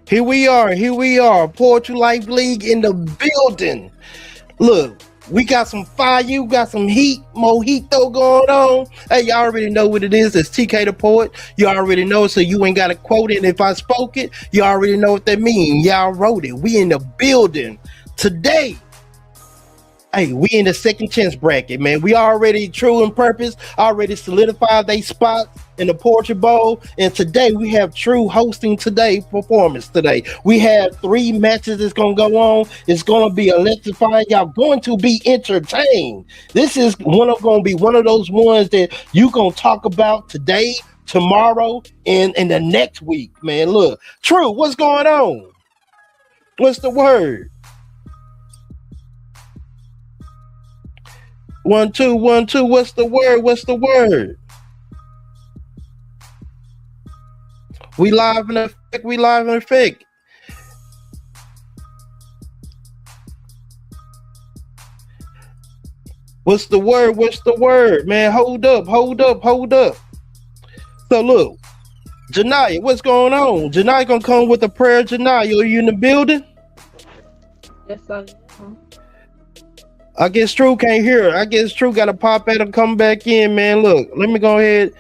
Here we are. Poetry Life League in the building. Look, we got some fire, you got some heat, mojito going on. Hey, y'all already know what it is. It's TK the Poet. You already know, so you ain't got to quote it. If I spoke it, you already know what that means. Y'all wrote it. We in the building. Today, hey, we in the second chance bracket, man. We already true in purpose, already solidified they spot in the Poetry Bowl. And today we have true hosting today performance today. We have three matches that's gonna go on. It's gonna be electrifying. Y'all going to be entertained. This is gonna be one of those ones that you gonna talk about today, tomorrow, and the next week, man. Look, True, what's going on? What's the word? 1 2 1 2. What's the word? What's the word? We live in effect. We live in effect. What's the word? What's the word, man? Hold up, hold up, hold up. So look, Janaya, what's going on? Janaya gonna come with a prayer. Janaya, are you in the building? Yes, I am. I guess True can't hear her. I guess True got to pop out and come back in, man. Look, let me go ahead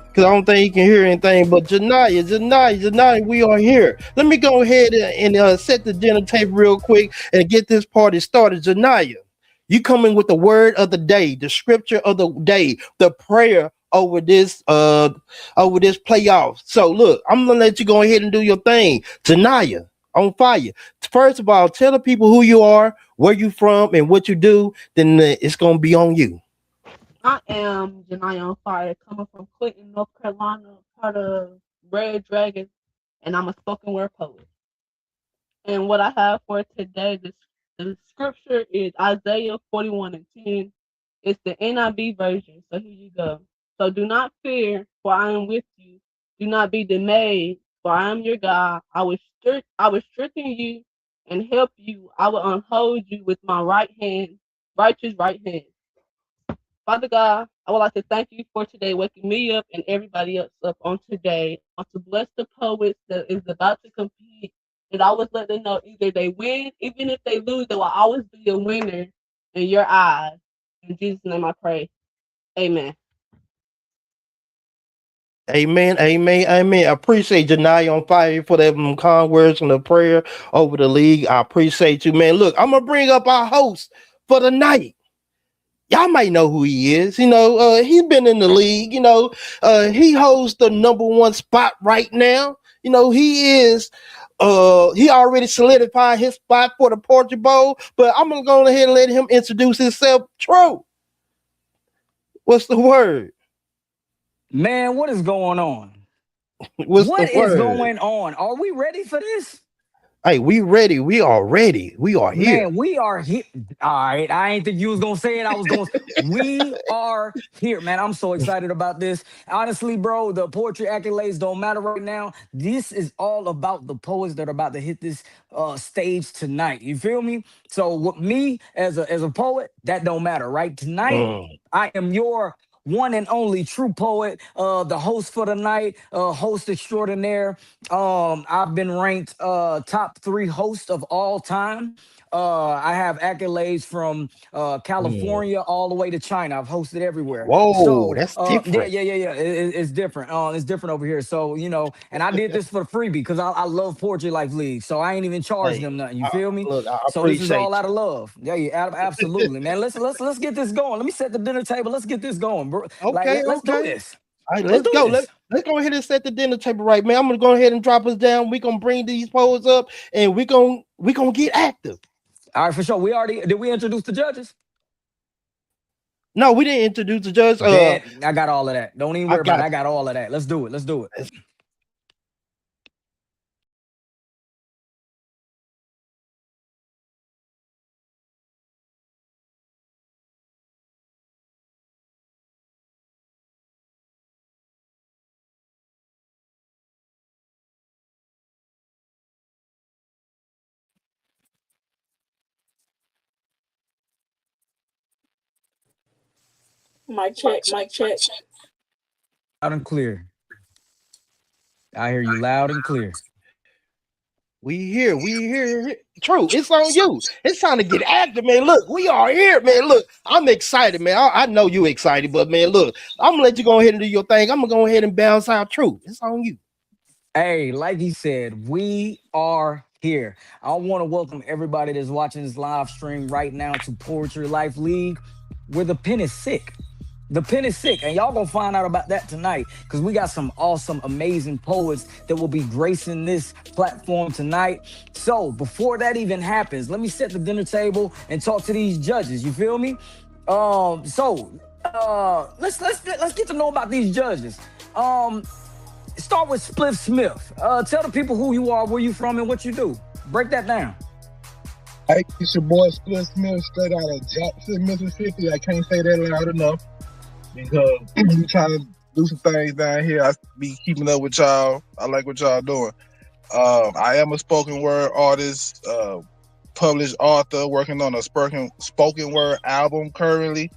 because I don't think he can hear anything. But Janaya, we are here. Let me go ahead and set the dinner table real quick and get this party started. Janaya, you coming with the word of the day, the scripture of the day, the prayer over this playoff. So look, I'm gonna let you go ahead and do your thing. Janaya, on fire. First of all, tell the people who you are, where you from, and what you do. Then it's gonna be on you. I am Janai on Fire, coming from Clinton, North Carolina, part of Red Dragon, and I'm a spoken word poet. And what I have for today, the scripture is Isaiah 41 and 10. It's the NIV version, so here you go. So do not fear, for I am with you. Do not be dismayed, for I am your God. I will strengthen you and help you. I will unhold you with my right hand, righteous right hand. Father God, I would like to thank you for today, waking me up and everybody else up on today. I want to bless the poets that is about to compete and always let them know either they win, even if they lose, they will always be a winner in your eyes. In Jesus' name I pray. Amen. Amen, amen, amen. I appreciate Janai on fire for that kind words and the prayer over the league. I appreciate you, man. Look, I'm gonna bring up our host for the night. Y'all might know who he is. He's been in the league. He holds the number one spot right now. He is. He already solidified his spot for the Portugal Bowl. But I'm gonna go ahead and let him introduce himself. True. What's the word? Man, what is going on? What's the What is word? going on? Are we ready for this? Hey, we ready. We are ready. We are here. Man, we are here. All right. I ain't think you was gonna say it. I was going. We are here, man. I'm so excited about this. Honestly, bro, the poetry accolades don't matter right now. This is all about the poets that are about to hit this stage tonight. You feel me? So, with me as a poet, that don't matter, right? Tonight, Mm. I am your one and only true poet, the host for the night, host extraordinaire. I've been ranked top three host of all time. I have accolades from Mm. California all the way to China. I've hosted everywhere. Whoa, So that's yeah, different. yeah. It's different. It's different over here. So and I did this for free because I love Poetry Life League. So I ain't even charge Hey, them nothing. You feel me? look, I So this is all appreciate out of love. Yeah, yeah, absolutely, man. Let's get this going. Let me set the dinner table. Let's get this going, bro. you. Like Okay, let's do okay. this. All right, Let's let's do go. this. Let's go ahead and set the dinner table right, man. I'm gonna go ahead and drop us down. We're gonna bring these poles up and we gonna get active. All right, for sure. We already did we introduce the judges? No, we didn't introduce the judge. Bet I got all of that. Don't even I worry about it. got I got all of that. Let's do it. Let's do it. Mic check, mic check. Loud and clear. I hear you loud and clear. We here. True, it's on you. It's time to get active, man. Look, we are here, man. Look, I'm excited, man. I know you excited, but man, look, I'm gonna let you go ahead and do your thing. I'm gonna go ahead and bounce out. True, it's on you. Hey, like he said, we are here. I want to welcome everybody that's watching this live stream right now to Poetry Life League, where the pen is sick. The pen is sick, and y'all gonna find out about that tonight because we got some awesome, amazing poets that will be gracing this platform tonight. So before that even happens, let me set the dinner table and talk to these judges. You feel me? Let's get to know about these judges. Start with Spliff Smith. Tell the people who you are, where you from, and what you do. Break that down. Hey, it's your boy Spliff Smith, straight out of Jackson, Mississippi. I can't say that loud enough because we trying to do some things down here. I be keeping up with y'all. I like what y'all doing. I am a spoken word artist, published author, working on a spoken word album currently.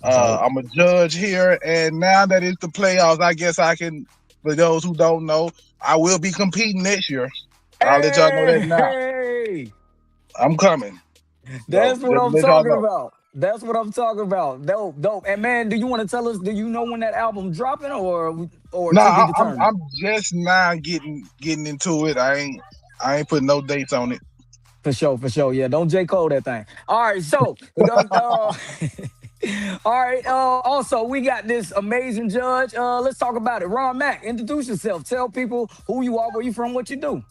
I'm a judge here, and now that it's the playoffs, I guess I can. For those who don't know, I will be competing next year. I'll let y'all know that now. Hey, I'm coming. that's So, what I'm let y'all talking know. about. That's what I'm talking about. Dope. And man, do you want to tell us? Do you know when that album dropping, or No, to be determined? I'm just now getting into it. I ain't putting no dates on it. For sure. Yeah, don't J. Cole that thing. All right, so all right. Also, we got this amazing judge. Let's talk about it. Ron Mack, introduce yourself. Tell people who you are, where you from, what you do.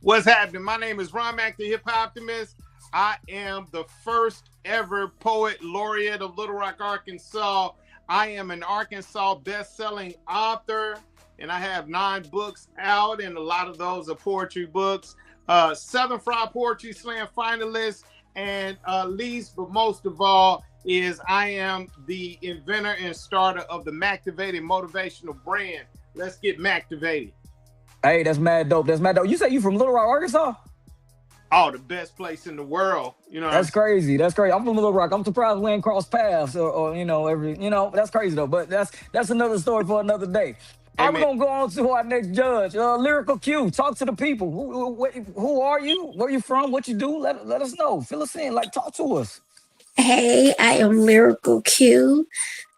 What's happening? My name is Ron Mack, the Hip Hop Optimist. I am the first ever poet laureate of Little Rock, Arkansas. I am an Arkansas best-selling author, and I have 9 books out, and a lot of those are poetry books. Southern Fried Poetry Slam finalist, and least but most of all is I am the inventor and starter of the Mactivated motivational brand. Let's get Mactivated. Hey, that's mad dope. You say you from Little Rock, Arkansas? Oh, the best place in the world. You know, That's crazy. I'm from Little Rock. I'm surprised we ain't crossed paths or that's crazy though. But that's another story for another day. All right, we're gonna go on to our next judge, Lyrical Q. Talk to the people. Who are you? Where you from? What you do? Let us know. Fill us in. Like, talk to us. Hey, I am Lyrical Q.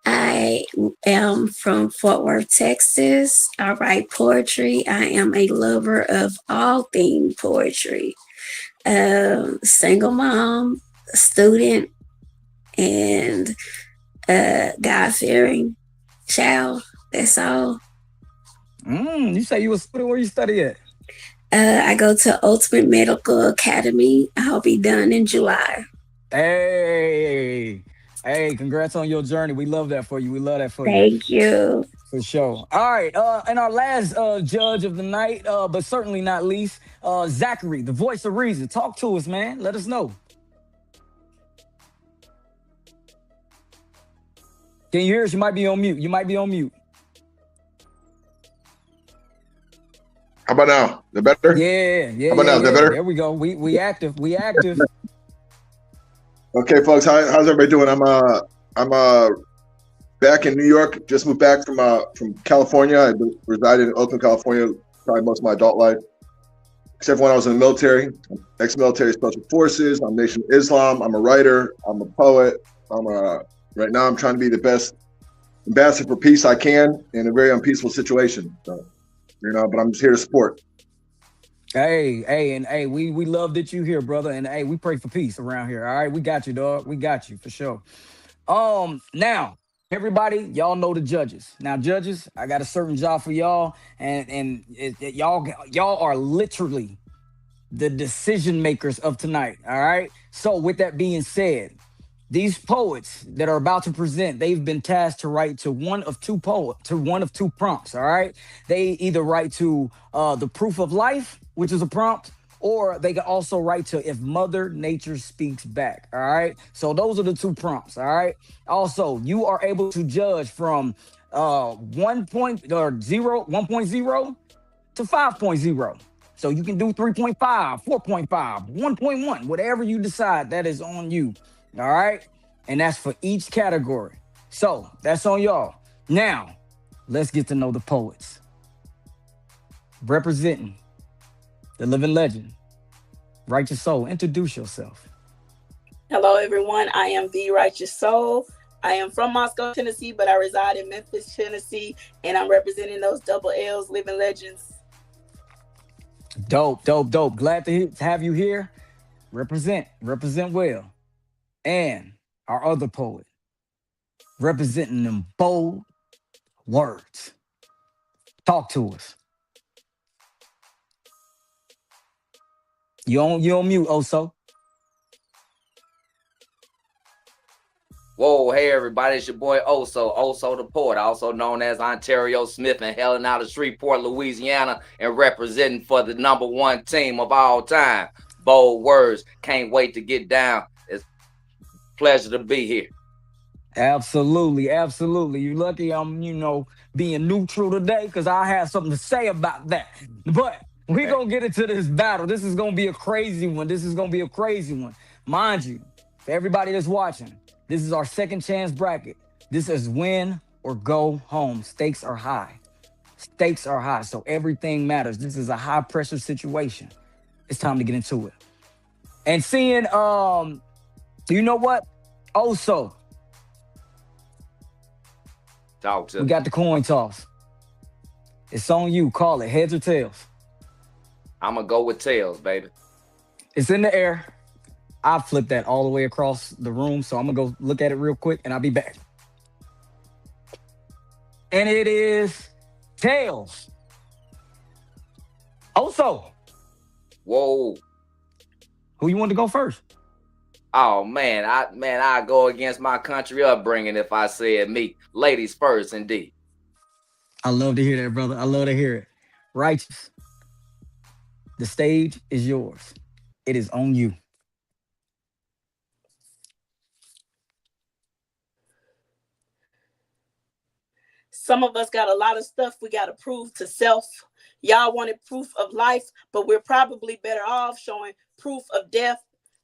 I am from Fort Worth, Texas. I write poetry. I am a lover of all things poetry. Single mom, student, and God-fearing child. That's all. You say you a student? Where you study at? I go to Ultimate Medical Academy. I'll be done in July. Hey, congrats on your journey. We love that for you. Thank you. For sure. All right. And our last judge of the night, but certainly not least, Zachary, the voice of reason. Talk to us, man. Let us know. Can you hear us? You might be on mute. How about now? Is that better? Yeah. How about now? Is that better? There we go. We active. Okay, folks. How's everybody doing? I'm back in New York. Just moved back from California. I resided in Oakland, California, probably most of my adult life, except for when I was in the military. I'm ex-military special forces. I'm Nation of Islam. I'm a writer. I'm a poet. Right now I'm trying to be the best ambassador for peace I can in a very unpeaceful situation. So, but I'm just here to support. Hey, we love that you here, brother. And hey, we pray for peace around here. All right, we got you, dog. We got you for sure. Now, everybody, y'all know the judges. Now, judges, I got a certain job for y'all, and y'all are literally the decision makers of tonight. All right. So, with that being said, these poets that are about to present, they've been tasked to write to one of two prompts. All right. They either write to the proof of life, which is a prompt, or they can also write to if Mother Nature speaks back. All right. So those are the 2 prompts. All right. Also, you are able to judge from 1.0 to 5.0. So you can do 3.5, 4.5, 1.1, whatever you decide, that is on you. All right. And that's for each category. So that's on y'all. Now, let's get to know the poets. Representing the living legend, Righteous Soul. Introduce yourself. Hello, everyone. I am the Righteous Soul. I am from Moscow, Tennessee, but I reside in Memphis, Tennessee, and I'm representing those double L's, living legends. Dope. Glad to have you here. Represent well. And our other poet, representing them bold words. Talk to us. You on mute, Oso. Whoa, hey everybody, it's your boy Oso the Poet, also known as Ontario Smith, and hailing out of Shreveport, Louisiana, and representing for the #1 team of all time. Bold words, can't wait to get down. It's a pleasure to be here. Absolutely. You're lucky I'm, being neutral today because I have something to say about that. But we're going to get into this battle. This is going to be a crazy one. Mind you, for everybody that's watching, this is our second chance bracket. This is win or go home. Stakes are high. So everything matters. This is a high pressure situation. It's time to get into it. And seeing, you know what? Also, Talk to we me. got the coin toss. It's on you. Call it heads or tails. I'm going to go with tails, baby. It's in the air. I flipped that all the way across the room, so I'm going to go look at it real quick, and I'll be back. And it is tails. Also, Whoa. who you want to go first? Oh, man, I go against my country upbringing if I said me. Ladies first, indeed. I love to hear that, brother. I love to hear it. Righteous. The stage is yours. It is on you. Some of us got a lot of stuff we got to prove to self. Y'all wanted proof of life, but we're probably better off showing proof of death.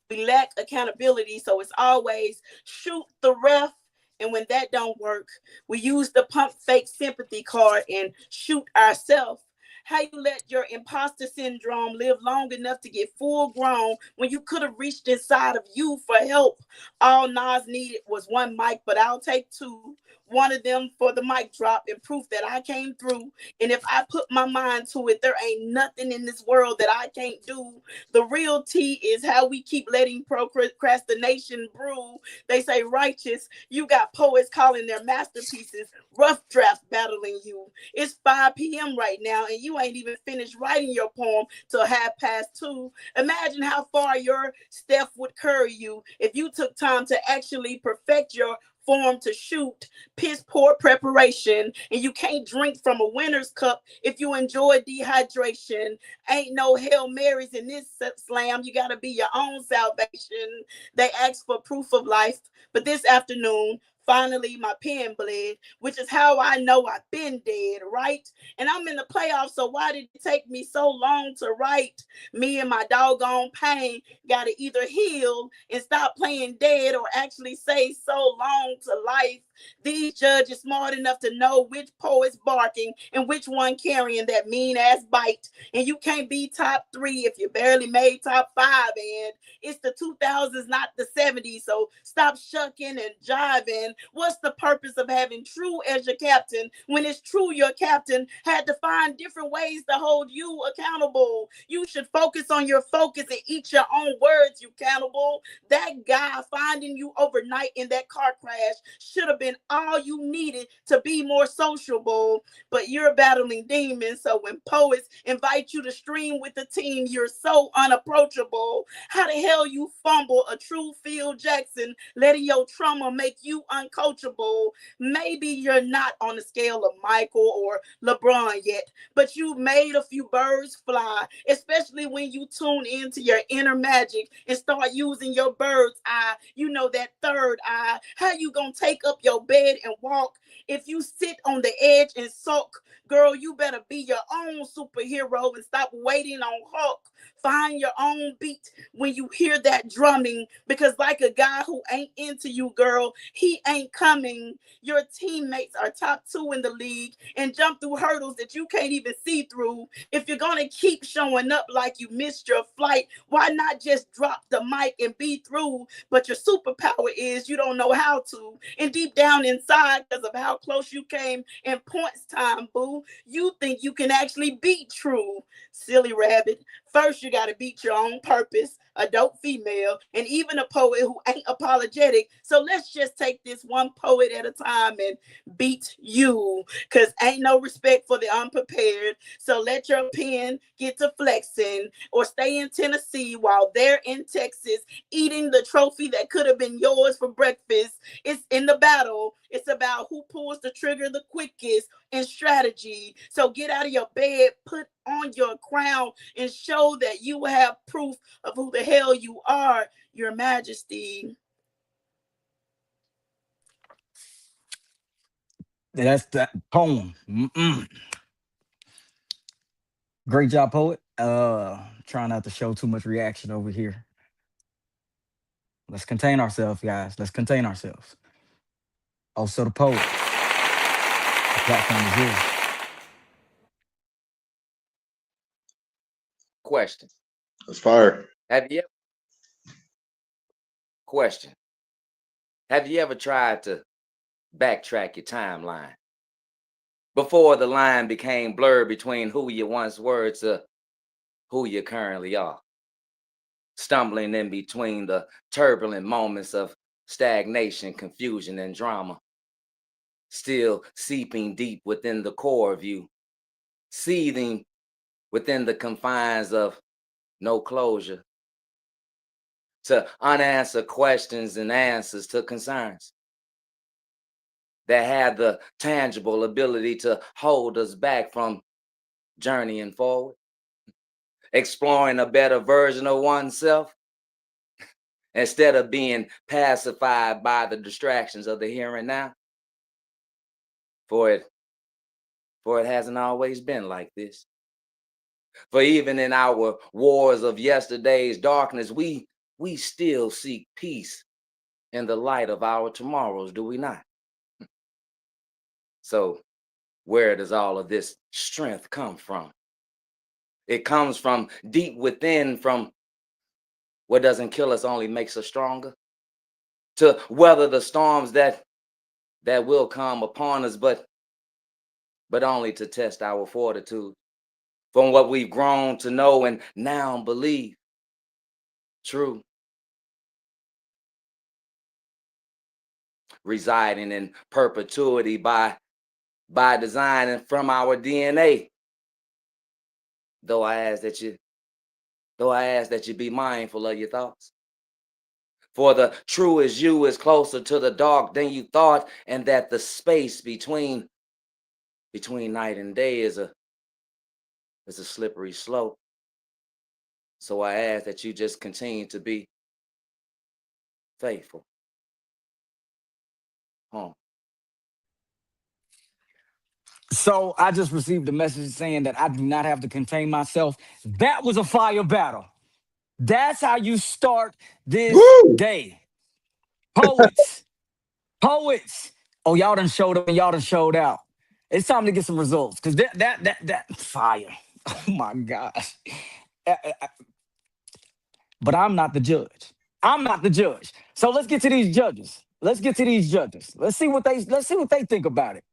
We lack accountability, so it's always shoot the ref. And when that don't work, we use the pump fake sympathy card and shoot ourselves. How you let your imposter syndrome live long enough to get full grown when you could have reached inside of you for help? All Nas needed was one mic, but I'll take two. One of them for the mic drop and proof that I came through. And if I put my mind to it, there ain't nothing in this world that I can't do. The real tea is how we keep letting procrastination brew. They say, Righteous, you got poets calling their masterpieces rough draft battling you. It's 5 p.m. right now, and you ain't even finished writing your poem till 2:30. Imagine how far your Steph would carry you if you took time to actually perfect your form to shoot. Piss poor preparation, and you can't drink from a winner's cup if you enjoy dehydration. Ain't no Hail Marys in this slam. You got to be your own salvation. They ask for proof of life, but this afternoon, finally, my pen bled, which is how I know I've been dead, right? And I'm in the playoffs, so why did it take me so long to write? Me and my doggone pain got to either heal and stop playing dead or actually say so long to life. These judges smart enough to know which poet's barking and which one carrying that mean ass bite. And you can't be top 3 if you barely made top 5. And it's the 2000s, not the 70s. So stop shucking and jiving. What's the purpose of having True as your captain when it's true your captain had to find different ways to hold you accountable? You should focus on your focus and eat your own words, you cannibal. That guy finding you overnight in that car crash should have been all you needed to be more sociable, but you're battling demons. So when poets invite you to stream with the team, you're so unapproachable. How the hell you fumble a true Phil Jackson, letting your trauma make you uncoachable? Maybe you're not on the scale of Michael or LeBron yet, but you made a few birds fly, especially when you tune into your inner magic and start using your bird's eye, that third eye. How you gonna take up your bed and walk if you sit on the edge and sulk? Girl, you better be your own superhero and stop waiting on Hulk Find your own beat when you hear that drumming, because like a guy who ain't into you, girl, he ain't coming. Your teammates are top 2 in the league and jump through hurdles that you can't even see through. If you're gonna keep showing up like you missed your flight, why not just drop the mic and be through? But your superpower is you don't know how to. And deep down inside, because of how close you came in points time, boo, you think you can actually be true. Silly rabbit. First, you got to beat your own purpose, a dope female, and even a poet who ain't apologetic. So let's just take this one poet at a time and beat you, because ain't no respect for the unprepared. So let your pen get to flexing, or stay in Tennessee while they're in Texas eating the trophy that could have been yours for breakfast. It's in the battle. It's about who pulls the trigger the quickest and strategy. So get out of your bed, put on your crown, and show that you have proof of who the hell you are, Your Majesty. That's that poem. Great job, poet. Trying not to show too much reaction over here. Let's contain ourselves, guys. Let's contain ourselves. Also, the poet. The platform is yours. Question. That's fire. Have you question? Have you ever tried to backtrack your timeline before the line became blurred between who you once were to who you currently are? Stumbling in between the turbulent moments of stagnation, confusion, and drama, still seeping deep within the core of you, seething within the confines of no closure, to unanswered questions and answers to concerns that had the tangible ability to hold us back from journeying forward, exploring a better version of oneself, instead of being pacified by the distractions of the here and now. For it hasn't always been like this. For even in our wars of yesterday's darkness, we still seek peace in the light of our tomorrows, do we not? So where does all of this strength come from? It comes from deep within, from what doesn't kill us only makes us stronger, to weather the storms that will come upon us, but only to test our fortitude. From what we've grown to know and now believe true, residing in perpetuity by design and from our DNA. Though I ask that you be mindful of your thoughts. For the true as you is closer to the dark than you thought, and that the space between night and day is a slippery slope. So I ask that you just continue to be faithful. So I just received a message saying that I do not have to contain myself. That was a fire battle. That's how you start this day. Poets. Oh, y'all done showed up and y'all done showed out. It's time to get some results, because that fire. Oh my gosh. But I'm not the judge. So let's get to these judges. Let's see what they think about it.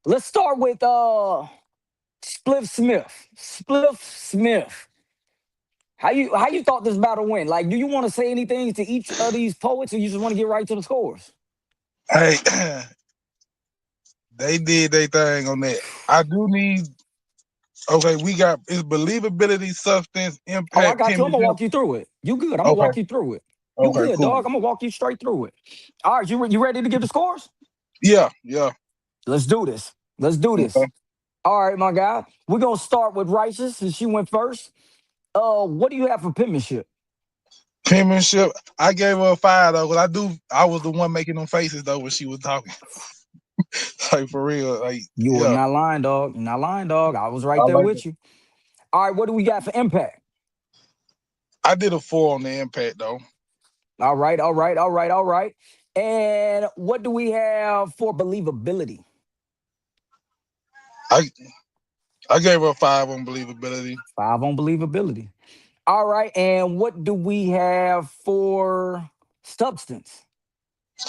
Let's start with Spliff Smith. How you thought this battle went? Like, do you want to say anything to each of these poets, or you just want to get right to the scores? Hey, they did their thing on that. I do need. Okay, we got it's believability, substance, impact. Oh, I got you. I'm gonna walk you through it. You good? I'm gonna walk you through it. You good, cool. dog? I'm gonna walk you straight through it. All right, you ready to give the scores? Yeah. Let's do this. Okay. All right, my guy. We're gonna start with Righteous, since she went first. What do you have for penmanship? Penmanship, I gave her a 5 though, because I was the one making them faces though when she was talking. Like, for real. Like, You are not lying, dog. You're not lying, dog. I was right there with you. All right, what do we got for impact? I did a 4 on the impact though. All right, all right, all right, all right. And what do we have for believability? I gave her a 5 on believability. 5 on believability. All right, and what do we have for substance?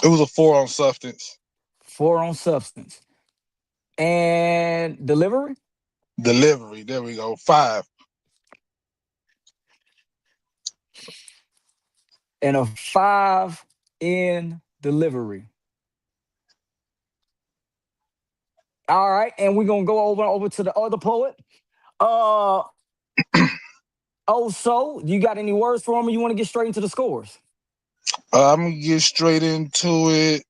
It was a 4 on substance. 4 on substance. And delivery? Delivery. There we go. 5. And a 5 in delivery. All right, and we're gonna go over to the other poet. So you got any words for him, or you want to get straight into the scores? I'm gonna get straight into it.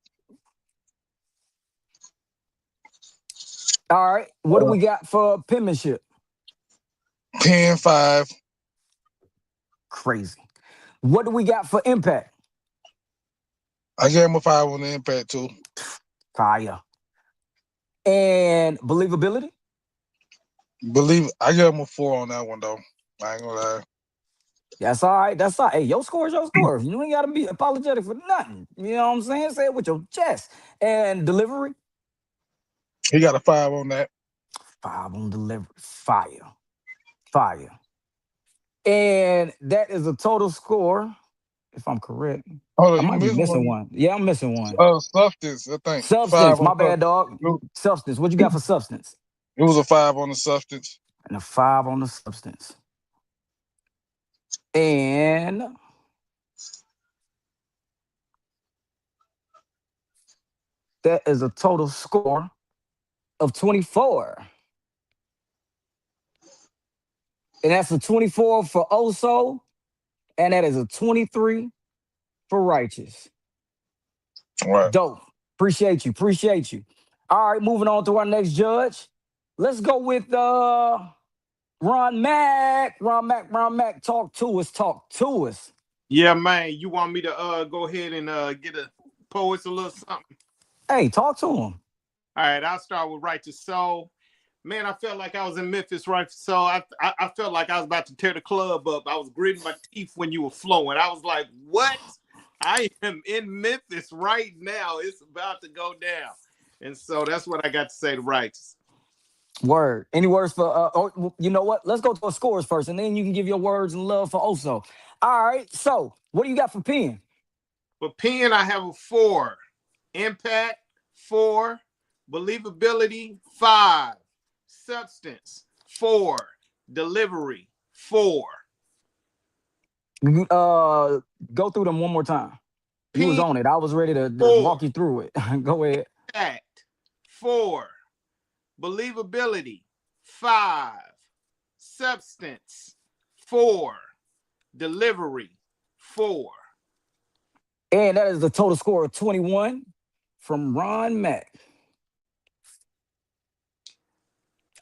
All right, what do we got for penmanship? Pen 5. Crazy. What do we got for impact? I gave him a 5 on the impact too. Fire. And believability? I gave him a 4 on that one though. I ain't gonna lie. That's all right. That's all right. Hey, your score is your score. You ain't gotta be apologetic for nothing. You know what I'm saying? Say it with your chest. And delivery? He got a 5 on that. 5 on delivery. Fire. Fire. And that is a total score, if I'm correct. Hold I on, you might be missed missing one. one. Yeah, I'm missing one. Substance, I think. 5 Substance. on My bad, dog. substance. Substance. What you got for substance? It was a 5 on the substance. And a 5 on the substance. And that is a total score of 24. And that's a 24 for Oso. And that is a 23 for Righteous. All right. Dope. Appreciate you. Appreciate you. All right, moving on to our next judge. Let's go with Ron Mack. Ron Mack. Talk to us. Talk to us. Yeah, man. You want me to go ahead and get a poets a little something? Hey, talk to him. All right, I'll start with Righteous Soul. Man, I felt like I was in Memphis, right? So I felt like I was about to tear the club up. I was gritting my teeth when you were flowing. I was like, what? I am in Memphis right now. It's about to go down. And so that's what I got to say to Righteous. Word. Any words for, you know what? Let's go to the scores first, and then you can give your words and love for Oso. All right, so what do you got for Pen? For Pen, I have a 4. Impact, 4. Believability, 5. Substance, 4. Delivery, 4. Go through them one more time. You was on it. I was ready to walk you through it. Go ahead. Impact, 4. Believability, 5. Substance, 4. Delivery, 4. And that is the total score of 21 from Ron Mack.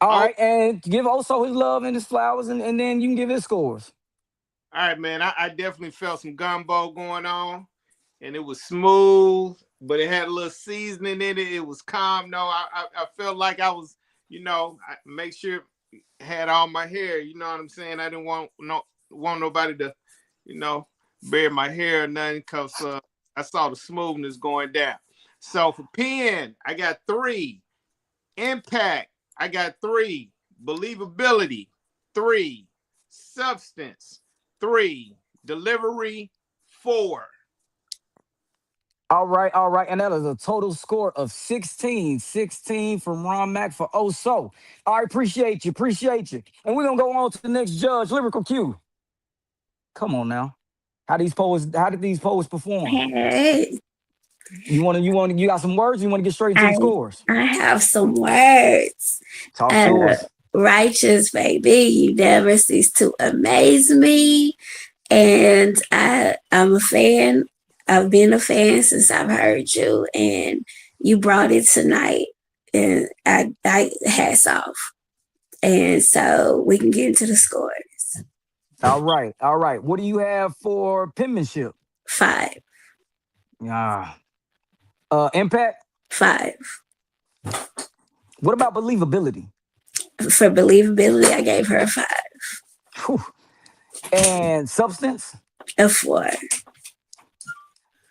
All right, and give Oso his love and his flowers, and then you can give his scores. All right, man. I definitely felt some gumbo going on, and it was smooth, but it had a little seasoning in it. It was calm. No, I felt like I was, I make sure I had all my hair. You know what I'm saying? I didn't want nobody to, bury my hair or nothing, because I saw the smoothness going down. So for Pen, I got 3. Impact, I got 3. Believability, 3. Substance, 3. Delivery, 4. All right. And that is a total score of 16. 16 from Ron Mack for Oso. All right, appreciate you. And we're gonna go on to the next judge, Lyrical Q. Come on now. How did these poets perform? Hey, You got some words? You want to get straight into the scores? I have some words. Talk to us. Righteous, baby, you never cease to amaze me. And I'm a fan. I've been a fan since I've heard you, and you brought it tonight. And I hats off. And so we can get into the scores. All right. What do you have for penmanship? 5. Impact? 5. What about believability? For believability, I gave her a 5. Whew. And substance. A 4.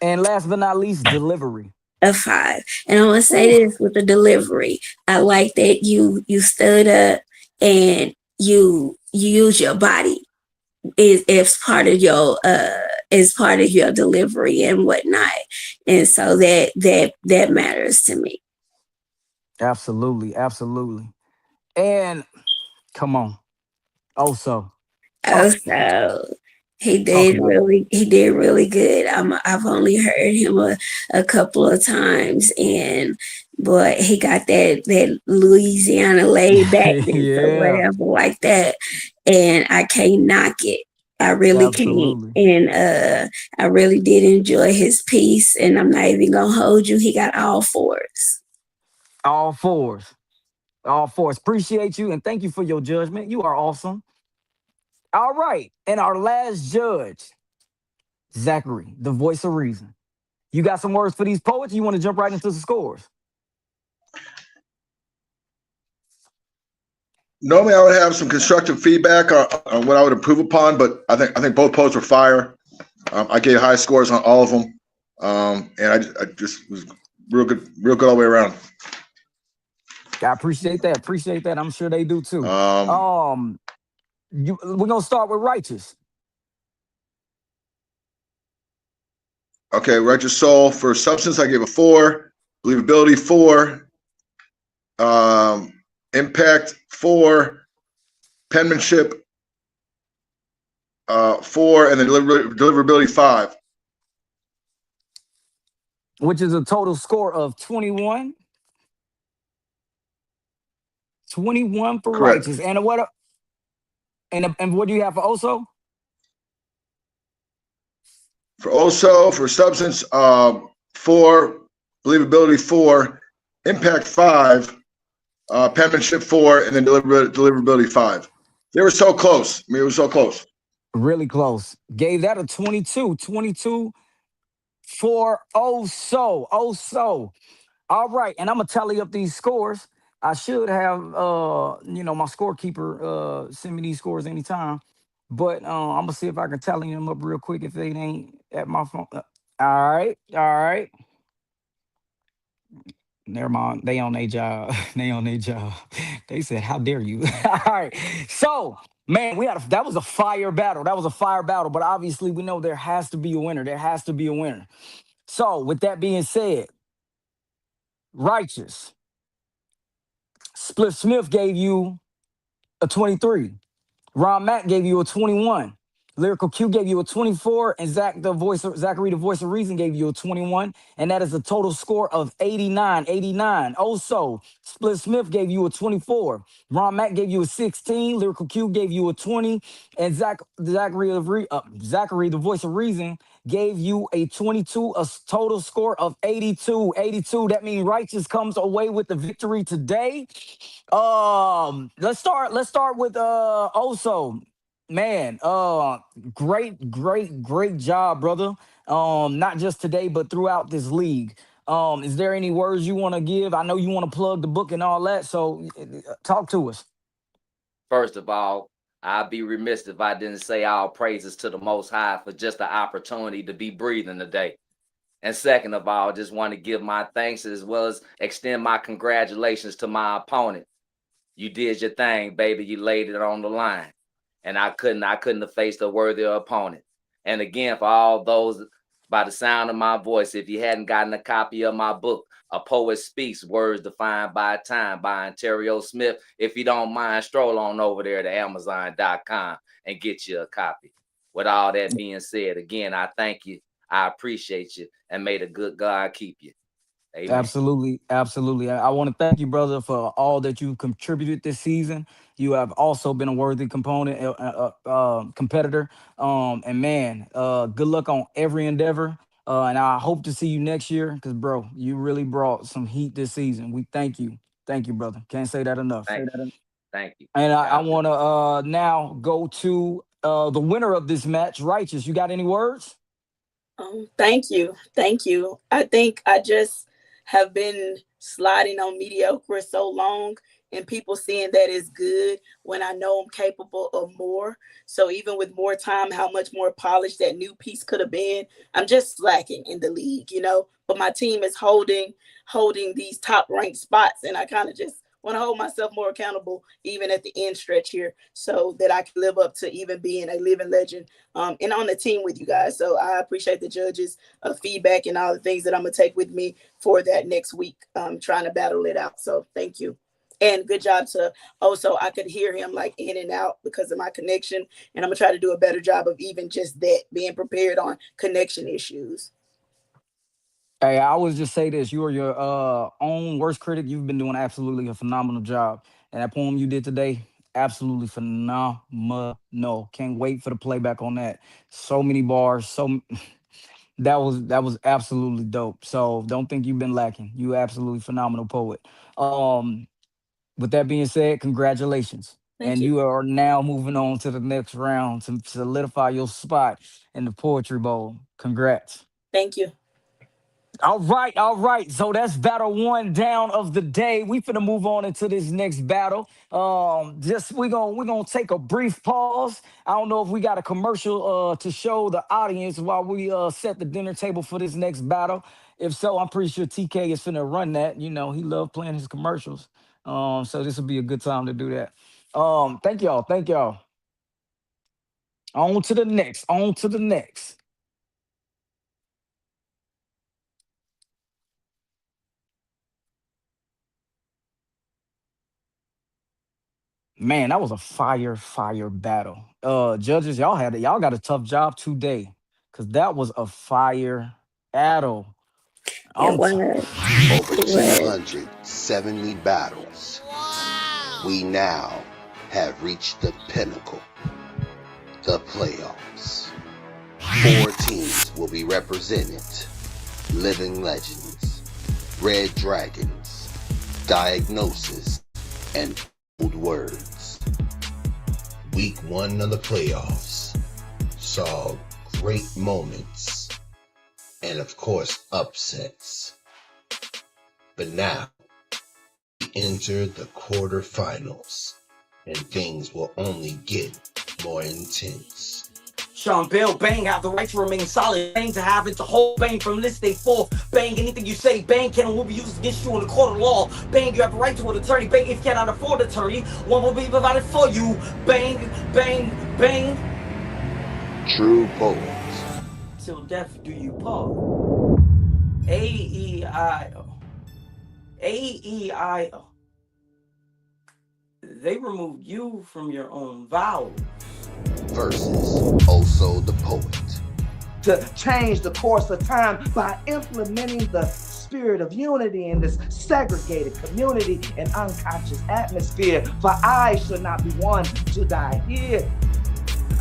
And last but not least, delivery. A 5. And I want to say this with the delivery. I like that you stood up and you use your body as part of your delivery and whatnot. And so that matters to me. Absolutely, absolutely. And come on. Also, Also, he did about it. really good. I've only heard him a couple of times, and boy, he got that Louisiana laid backness or Yeah, whatever like that, and I can't knock it. I really can't. absolutely. And I really did enjoy his piece, and I'm not even gonna hold you. He got all 4s. All fours. All fours. Appreciate you and thank you for your judgment. You are awesome. All right. And our last judge, Zachary, the voice of reason. You got some words for these poets? You want to jump right into the scores? Normally, I would have some constructive feedback on what I would improve upon, but I think both posts were fire. I gave high scores on all of them, and I just was real good all the way around. I appreciate that. Appreciate that. I'm sure they do too. Um, We're gonna start with Righteous. Okay, Righteous Soul for substance, I gave a 4. Believability 4. Impact 4. Penmanship 4, and then deliverability 5. Which is a total score of 21. 21 for Correct. Righteous. And what do you have for Oso? For Oso, for substance, 4. Believability 4. Impact 5. Penmanship 4, and then deliverability 5. They were so close. I mean, it was so close. Really close. Gave that a 22. 22 for Oso. Oso. All right. And I'm going to tally up these scores. I should have, my scorekeeper send me these scores anytime. But I'm going to see if I can tally them up real quick if they ain't at my phone. All right. All right. Never mind. They on their job. They on their job. They said, how dare you? All right. So, man, that was a fire battle. That was a fire battle. But obviously, we know there has to be a winner. There has to be a winner. So, with that being said, Righteous. Split Smith gave you a 23. Ron Mack gave you a 21. Lyrical Q gave you a 24, and Zachary, the voice of reason, gave you a 21, and that is a total score of 89. 89. Also, Split Smith gave you a 24. Ron Mack gave you a 16. Lyrical Q gave you a 20, and Zachary, the voice of reason, gave you a 22, a total score of 82. 82. That means Righteous comes away with the victory today. Let's start with Oso. Man, great job, brother. Not just today, but throughout this league. Is there any words you want to give? I know you want to plug the book and all that, so talk to us. First of all, I'd be remiss if I didn't say all praises to the Most High for just the opportunity to be breathing today. And second of all, just want to give my thanks as well as extend my congratulations to my opponent. You did your thing, baby. You laid it on the line. And I couldn't have faced a worthier opponent. And again, for all those by the sound of my voice, if you hadn't gotten a copy of my book, A Poet Speaks, Words Defined by Time by Ontario Smith, if you don't mind, stroll on over there to Amazon.com and get you a copy. With all that being said, again, I thank you. I appreciate you. And may the good God keep you. Amen. Absolutely. Absolutely. I want to thank you, brother, for all that you've contributed this season. You have also been a worthy competitor. And man, good luck on every endeavor. And I hope to see you next year because, bro, you really brought some heat this season. We thank you. Thank you, brother. Can't say that enough. Thank you. And I want to now go to the winner of this match, Righteous. You got any words? Thank you. I think I just have been sliding on mediocre so long, and people seeing that is good when I know I'm capable of more. So even with more time, how much more polished that new piece could have been, I'm just slacking in the league, you know. But my team is holding these top ranked spots, and I kind of just want to hold myself more accountable even at the end stretch here, so that I can live up to even being a living legend and on the team with you guys. So I appreciate the judges' feedback and all the things that I'm gonna take with me for that next week, trying to battle it out. So thank you. And good job to also, I could hear him like in and out because of my connection, and I'm gonna try to do a better job of even just that, being prepared on connection issues. Hey, I always just say this: you are your own worst critic. You've been doing absolutely a phenomenal job, and that poem you did today, absolutely phenomenal. Can't wait for the playback on that. So many bars, that was absolutely dope. So don't think you've been lacking. You absolutely phenomenal poet. With that being said, congratulations. Thank You are now moving on to the next round to solidify your spot in the Poetry Bowl. Congrats. Thank you. All right. So that's battle one down of the day. We finna move on into this next battle. We're gonna take a brief pause. I don't know if we got a commercial to show the audience while we set the dinner table for this next battle. If so, I'm pretty sure TK is finna run that. You know, he loved playing his commercials. So this will be a good time to do that. Thank y'all. On to the next. Man, that was a fire battle. Judges, y'all got a tough job today, because that was a fire battle. It was. Over It was. 270 battles. We now have reached the pinnacle, the playoffs. 4 teams will be represented: Living Legends, Red Dragons, Diagnosis, and Old Words. Week 1 of the playoffs saw great moments and, of course, upsets. But now we enter the quarterfinals, and things will only get more intense. Sean Bell, bang, have the right to remain solid. Bang, to have it to hold. Bang, from this day forth. Bang, anything you say. Bang, can and will be used against you in the court of law. Bang, you have the right to an attorney. Bang, if you cannot afford an attorney, one will be provided for you. Bang, bang, bang. True poets. Till death do you part. A-E-I-O. A-E-I-O. They removed you from your own vowels. Versus Also the Poet. To change the course of time by implementing the spirit of unity in this segregated community and unconscious atmosphere. For I should not be one to die here.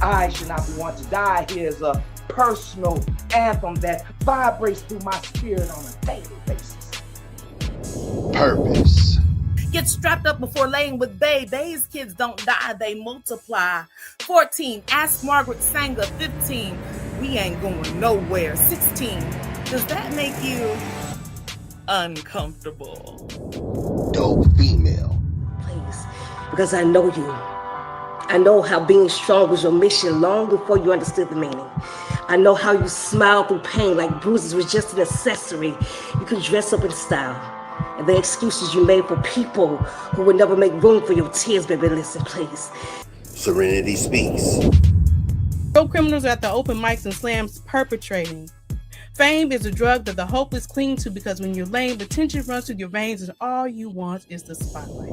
I should not be one to die here is a personal anthem that vibrates through my spirit on a daily basis. Purpose. Get strapped up before laying with Bae. Bae's kids don't die, they multiply. 14, ask Margaret Sanger. 15, we ain't going nowhere. 16, does that make you uncomfortable? Dope female. Please, because I know you. I know how being strong was your mission long before you understood the meaning. I know how you smiled through pain like bruises was just an accessory. You could dress up in style. And the excuses you made for people who would never make room for your tears, baby, listen, please. Serenity Speaks. Real criminals are at the open mics and slams perpetrating. Fame is a drug that the hopeless cling to because when you're lame, the tension runs through your veins and all you want is the spotlight.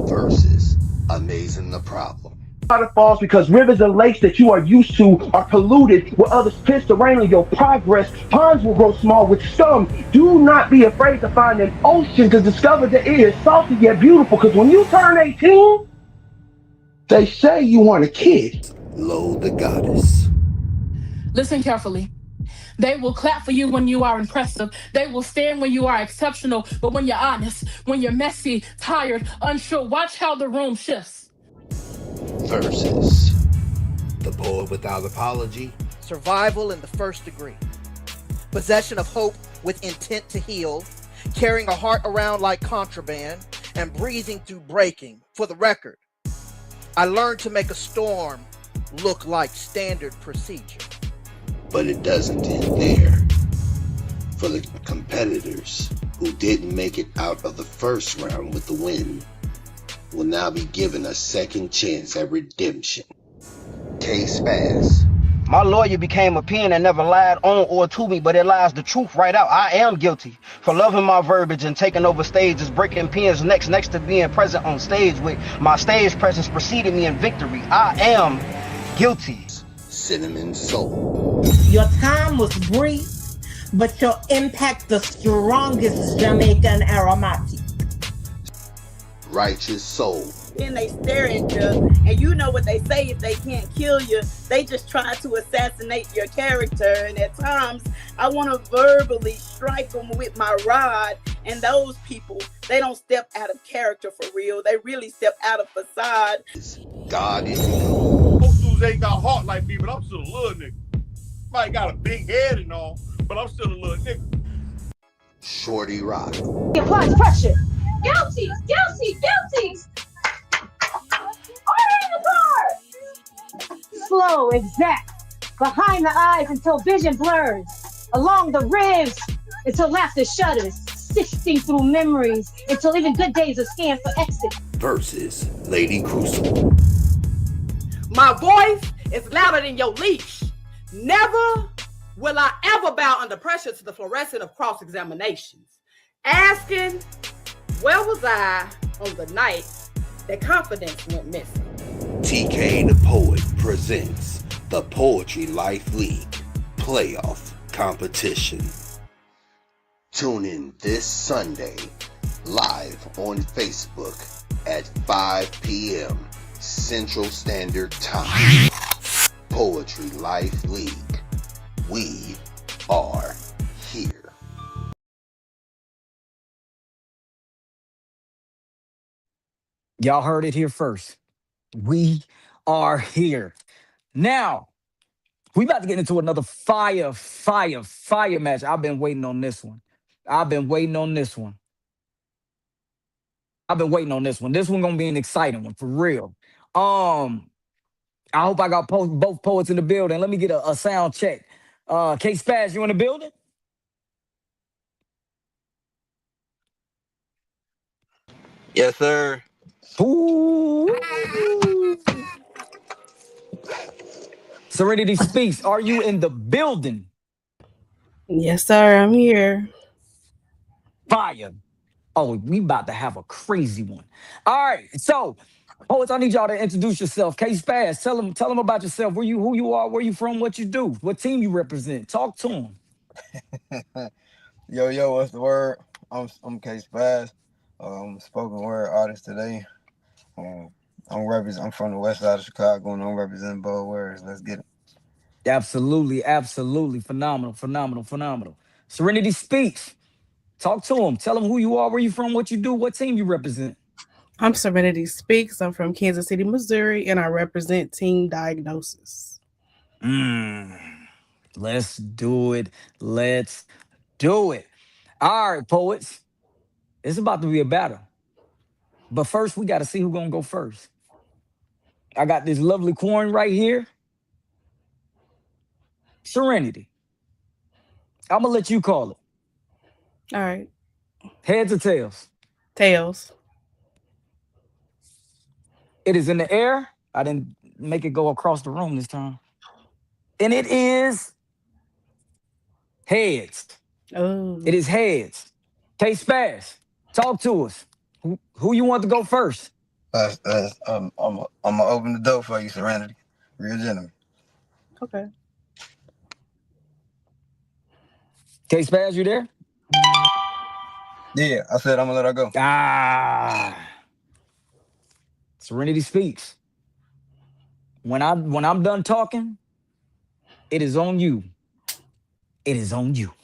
Versus Amazing the Problem. Waterfalls because rivers and lakes that you are used to are polluted where others piss the rain on your progress. Ponds will grow small with scum. Do not be afraid to find an ocean to discover that it is salty yet beautiful, because when you turn 18, they say you want a kid. Lo the Goddess. Listen carefully. They will clap for you when you are impressive. They will stand when you are exceptional. But when you're honest, when you're messy, tired, unsure, watch how the room shifts. Versus The Poet Without Apology. Survival in the first degree. Possession of hope with intent to heal. carrying a heart around like contraband, and breathing through breaking. For the record, I learned to make a storm look like standard procedure. But it doesn't end there. For the competitors who didn't make it out of the first round with the win, will now be given a second chance at redemption. K-Spaz. My lawyer became a pen and never lied on or to me, but it lies the truth right out. I am guilty for loving my verbiage and taking over stages, breaking pens next to being present on stage with my stage presence preceding me in victory. I am guilty. Cinnamon Soul. Your time was brief, but your impact the strongest Jamaican aromatic. Righteous Soul. Then they stare at you, and you know what they say: if they can't kill you, they just try to assassinate your character. And at times, I want to verbally strike them with my rod. And those people, they don't step out of character for real. They really step out of facade. God is Most dudes ain't got heart like me, but I'm still a little nigga. Might got a big head and all, but I'm still a little nigga. Shorty Rock. He applies pressure. Guilty, guilty, guilty. Order in the car. Slow, exact. Behind the eyes until vision blurs. Along the ribs until laughter shudders. Sifting through memories until even good days are scanned for exit. Versus Lady Crucible. My voice is louder than your leash. Never will I ever bow under pressure to the fluorescent of cross-examinations. Asking, where was I on the night that confidence went missing? TK the Poet presents the Poetry Life League Playoff Competition. Tune in this Sunday, live on Facebook at 5 p.m. Central Standard Time. Poetry Life League. We are here. Y'all heard it here first. We are here. Now, we about to get into another fire match. I've been waiting on this one. This one gonna be an exciting one, for real. I hope I got both poets in the building. Let me get a sound check. K-Spaz, you in the building? Yes, sir. Ooh. Serenity Speaks, are you in the building? Yes, sir. I'm here. Fire. Oh, we about to have a crazy one. All right, so poets, I need y'all to introduce yourself. K-Spaz, tell them about yourself. Who you are, where you from, what you do, what team you represent. Talk to them. Yo, what's the word? I'm K-Spaz. Spoken word artist today. I'm from the west side of Chicago, and I'm representing both words. Let's get it. Absolutely. Phenomenal. Serenity Speaks. Talk to them. Tell them who you are, where you from, what you do, what team you represent. I'm Serenity Speaks. I'm from Kansas City, Missouri, and I represent Team Diagnosis. Let's do it. All right, poets. It's about to be a battle. But first, we got to see who's going to go first. I got this lovely coin right here. Serenity. I'm going to let you call it. All right. Heads or tails? Tails. It is in the air. I didn't make it go across the room this time. And it is heads. Oh. It is heads. K-Spaz, talk to us. Who you want to go first? I'm gonna open the door for you, Serenity. Real gentleman. Okay. K-Spaz, you there? Yeah, I said I'm gonna let her go. Serenity Speaks. When I'm done talking, it is on you. It is on you.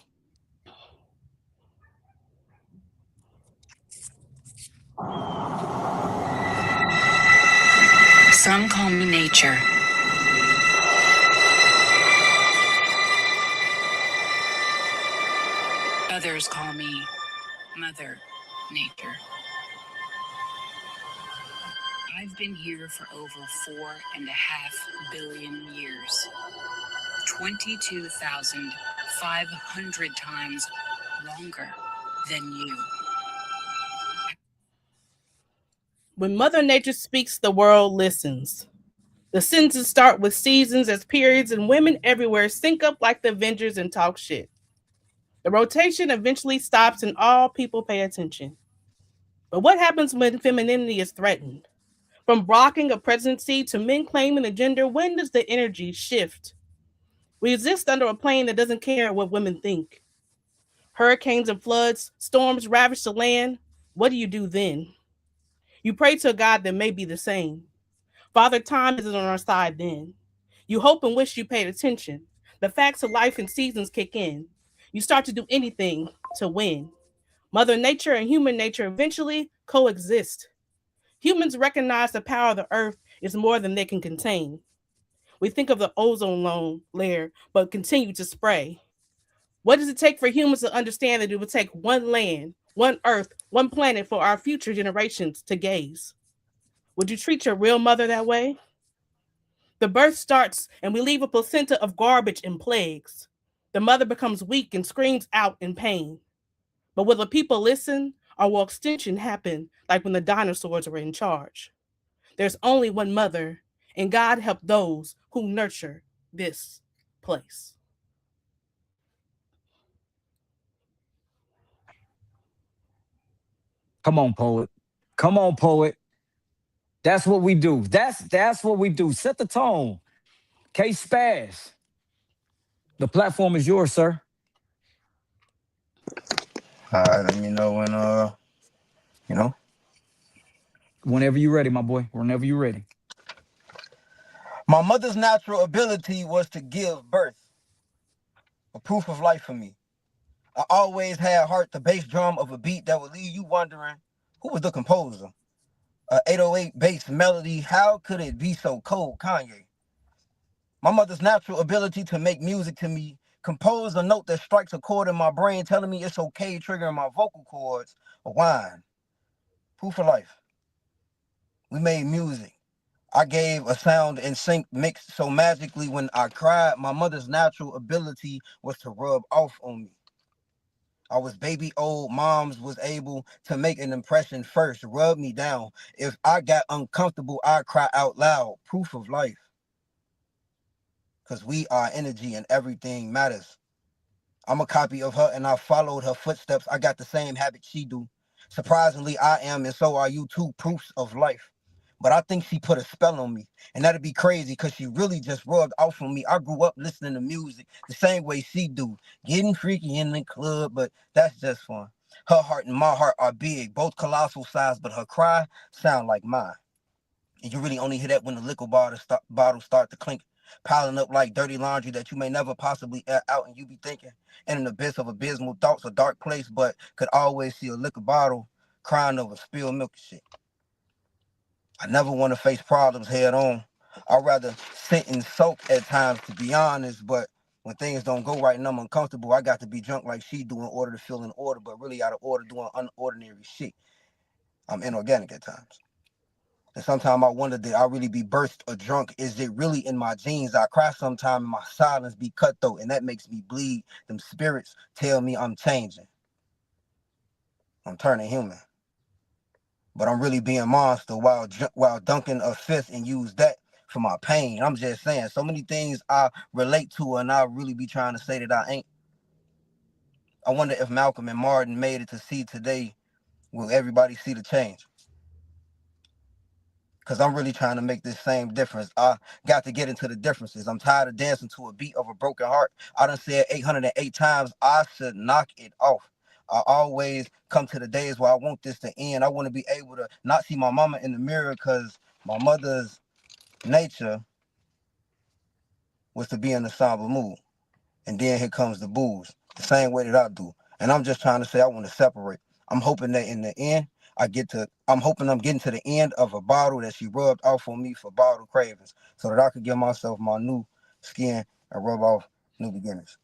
Some call me nature. Others call me Mother Nature. I've been here for over 4.5 billion years. 22,500 times longer than you. When Mother Nature speaks, the world listens. The sentences start with seasons as periods, and women everywhere sync up like the Avengers and talk shit. The rotation eventually stops, and all people pay attention. But what happens when femininity is threatened? From blocking a presidency to men claiming a gender, when does the energy shift? We exist under a plane that doesn't care what women think. Hurricanes and floods, storms ravage the land. What do you do then? You pray to a God that may be the same. Father Time isn't on our side then. You hope and wish you paid attention. The facts of life and seasons kick in. You start to do anything to win. Mother Nature and human nature eventually coexist. Humans recognize the power of the earth is more than they can contain. We think of the ozone layer, but continue to spray. What does it take for humans to understand that it would take one land, one earth, one planet for our future generations to gaze? Would you treat your real mother that way? The birth starts and we leave a placenta of garbage and plagues. The mother becomes weak and screams out in pain. But will the people listen, or will extinction happen like when the dinosaurs were in charge? There's only one mother, and God help those who nurture this place. Come on, poet. Come on, poet. That's what we do. That's what we do. Set the tone. K Spaz. The platform is yours, sir. All right, let me know when Whenever you're ready, my boy. Whenever you're ready. My mother's natural ability was to give birth, a proof of life for me. I always had heart the bass drum of a beat that would leave you wondering who was the composer. 808 bass melody, how could it be so cold, Kanye? My mother's natural ability to make music to me, compose a note that strikes a chord in my brain telling me it's okay, triggering my vocal cords, a whine. Proof of life. We made music. I gave a sound in sync mixed so magically when I cried, my mother's natural ability was to rub off on me. I was baby old, moms was able to make an impression first, rub me down. If I got uncomfortable, I'd cry out loud. Proof of life. Because we are energy and everything matters. I'm a copy of her and I followed her footsteps. I got the same habits she do. Surprisingly, I am, and so are you too, proofs of life. But I think she put a spell on me. And that'd be crazy because she really just rubbed off on me. I grew up listening to music the same way she do. Getting freaky in the club, but that's just fun. Her heart and my heart are big, both colossal size, but her cry sound like mine. And you really only hear that when the liquor bottles start to clink, piling up like dirty laundry that you may never possibly air out, and you be thinking in an abyss of abysmal thoughts, a dark place, but could always see a liquor bottle crying over spilled milk and shit. I never want to face problems head on. I'd rather sit and soak at times, to be honest, but when things don't go right and I'm uncomfortable, I got to be drunk like she do in order to feel in order, but really out of order doing unordinary shit. I'm inorganic at times. And sometimes I wonder, did I really be burst or drunk? Is it really in my genes? I cry sometimes and my silence be cutthroat, and that makes me bleed. Them spirits tell me I'm changing. I'm turning human. But I'm really being monster while dunking a fist and use that for my pain. I'm just saying, so many things I relate to and I really be trying to say that I ain't. I wonder if Malcolm and Martin made it to see today, will everybody see the change? Because I'm really trying to make this same difference. I got to get into the differences. I'm tired of dancing to a beat of a broken heart. I done said 808 times, I should knock it off. I always come to the days where I want this to end. I want to be able to not see my mama in the mirror because my mother's nature was to be in a somber mood. And then here comes the booze, the same way that I do. And I'm just trying to say I want to separate. I'm hoping that in the end, I'm hoping I'm getting to the end of a bottle that she rubbed off on me for bottle cravings so that I could give myself my new skin and rub off new beginnings.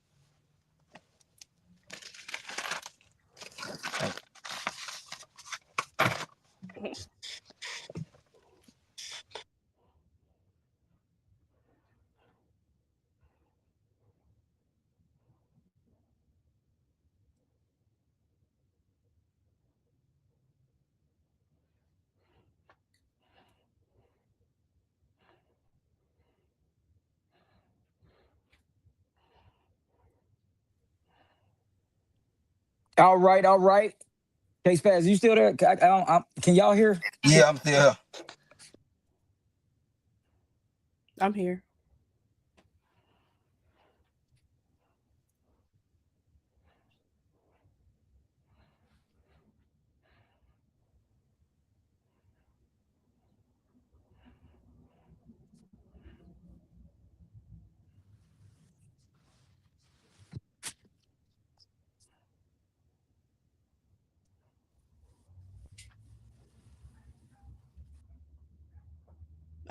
All right, all right. Case Pass, you still there? Can y'all hear? Yeah, I'm still here. I'm here.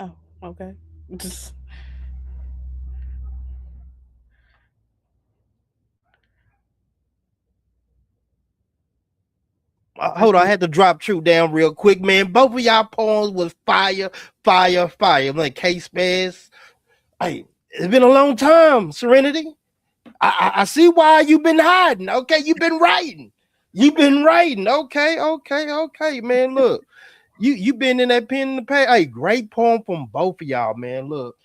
Oh, okay. Hold on, I had to drop True down real quick, man. Both of y'all poems was fire, fire, fire. I'm like, Case Pass. Hey, it's been a long time, Serenity. I see why you've been hiding. Okay, you've been writing. Okay, man. Look, you been in that pen in the past. Hey, great poem from both of y'all, man. Look,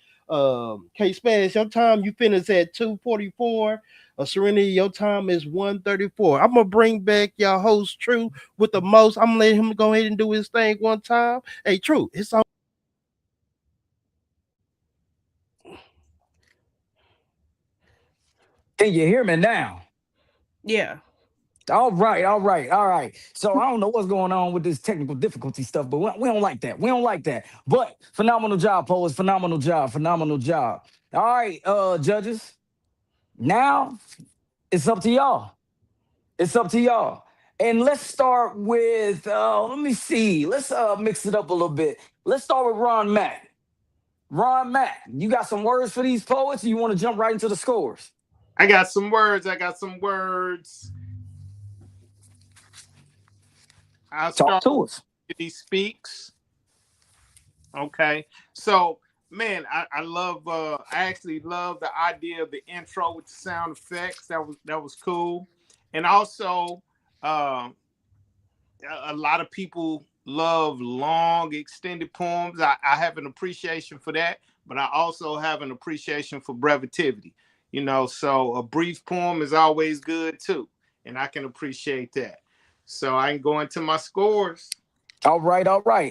Case Pass, your time you finished at 2:44. Serenity, your time is 1:34. I'm gonna bring back your host True with the most. I'm gonna let him go ahead and do his thing one time. Hey, True, it's on. Can you hear me now? Yeah. All right. So I don't know what's going on with this technical difficulty stuff, but we don't like that. We don't like that. But phenomenal job, poets. Phenomenal job. All right, judges. Now it's up to y'all. And let's start with let me see. Let's mix it up a little bit. Let's start with Ron Mack. Ron Mack, you got some words for these poets, or you want to jump right into the scores? I got some words. I'll Talk to us. He speaks. Okay. So, man, I actually love the idea of the intro with the sound effects. That was cool. And also, a lot of people love long, extended poems. I have an appreciation for that, but I also have an appreciation for brevity. So a brief poem is always good too, and I can appreciate that. So I can go into my scores. All right.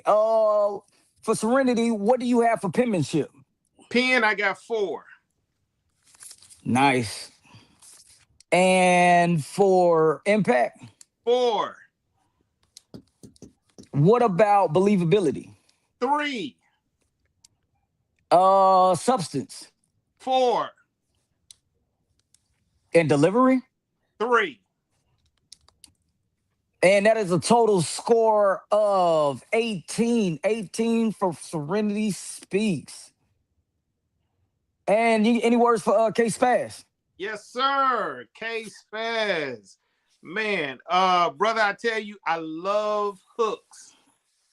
For Serenity, what do you have for penmanship? Pen, I got 4. Nice. And for impact? 4. What about believability? 3. Substance? 4. And delivery? 3. And that is a total score of 18. 18 for Serenity Speaks. And any words for Case Pass? Yes, sir. Case Pass. Man, brother, I tell you, I love hooks.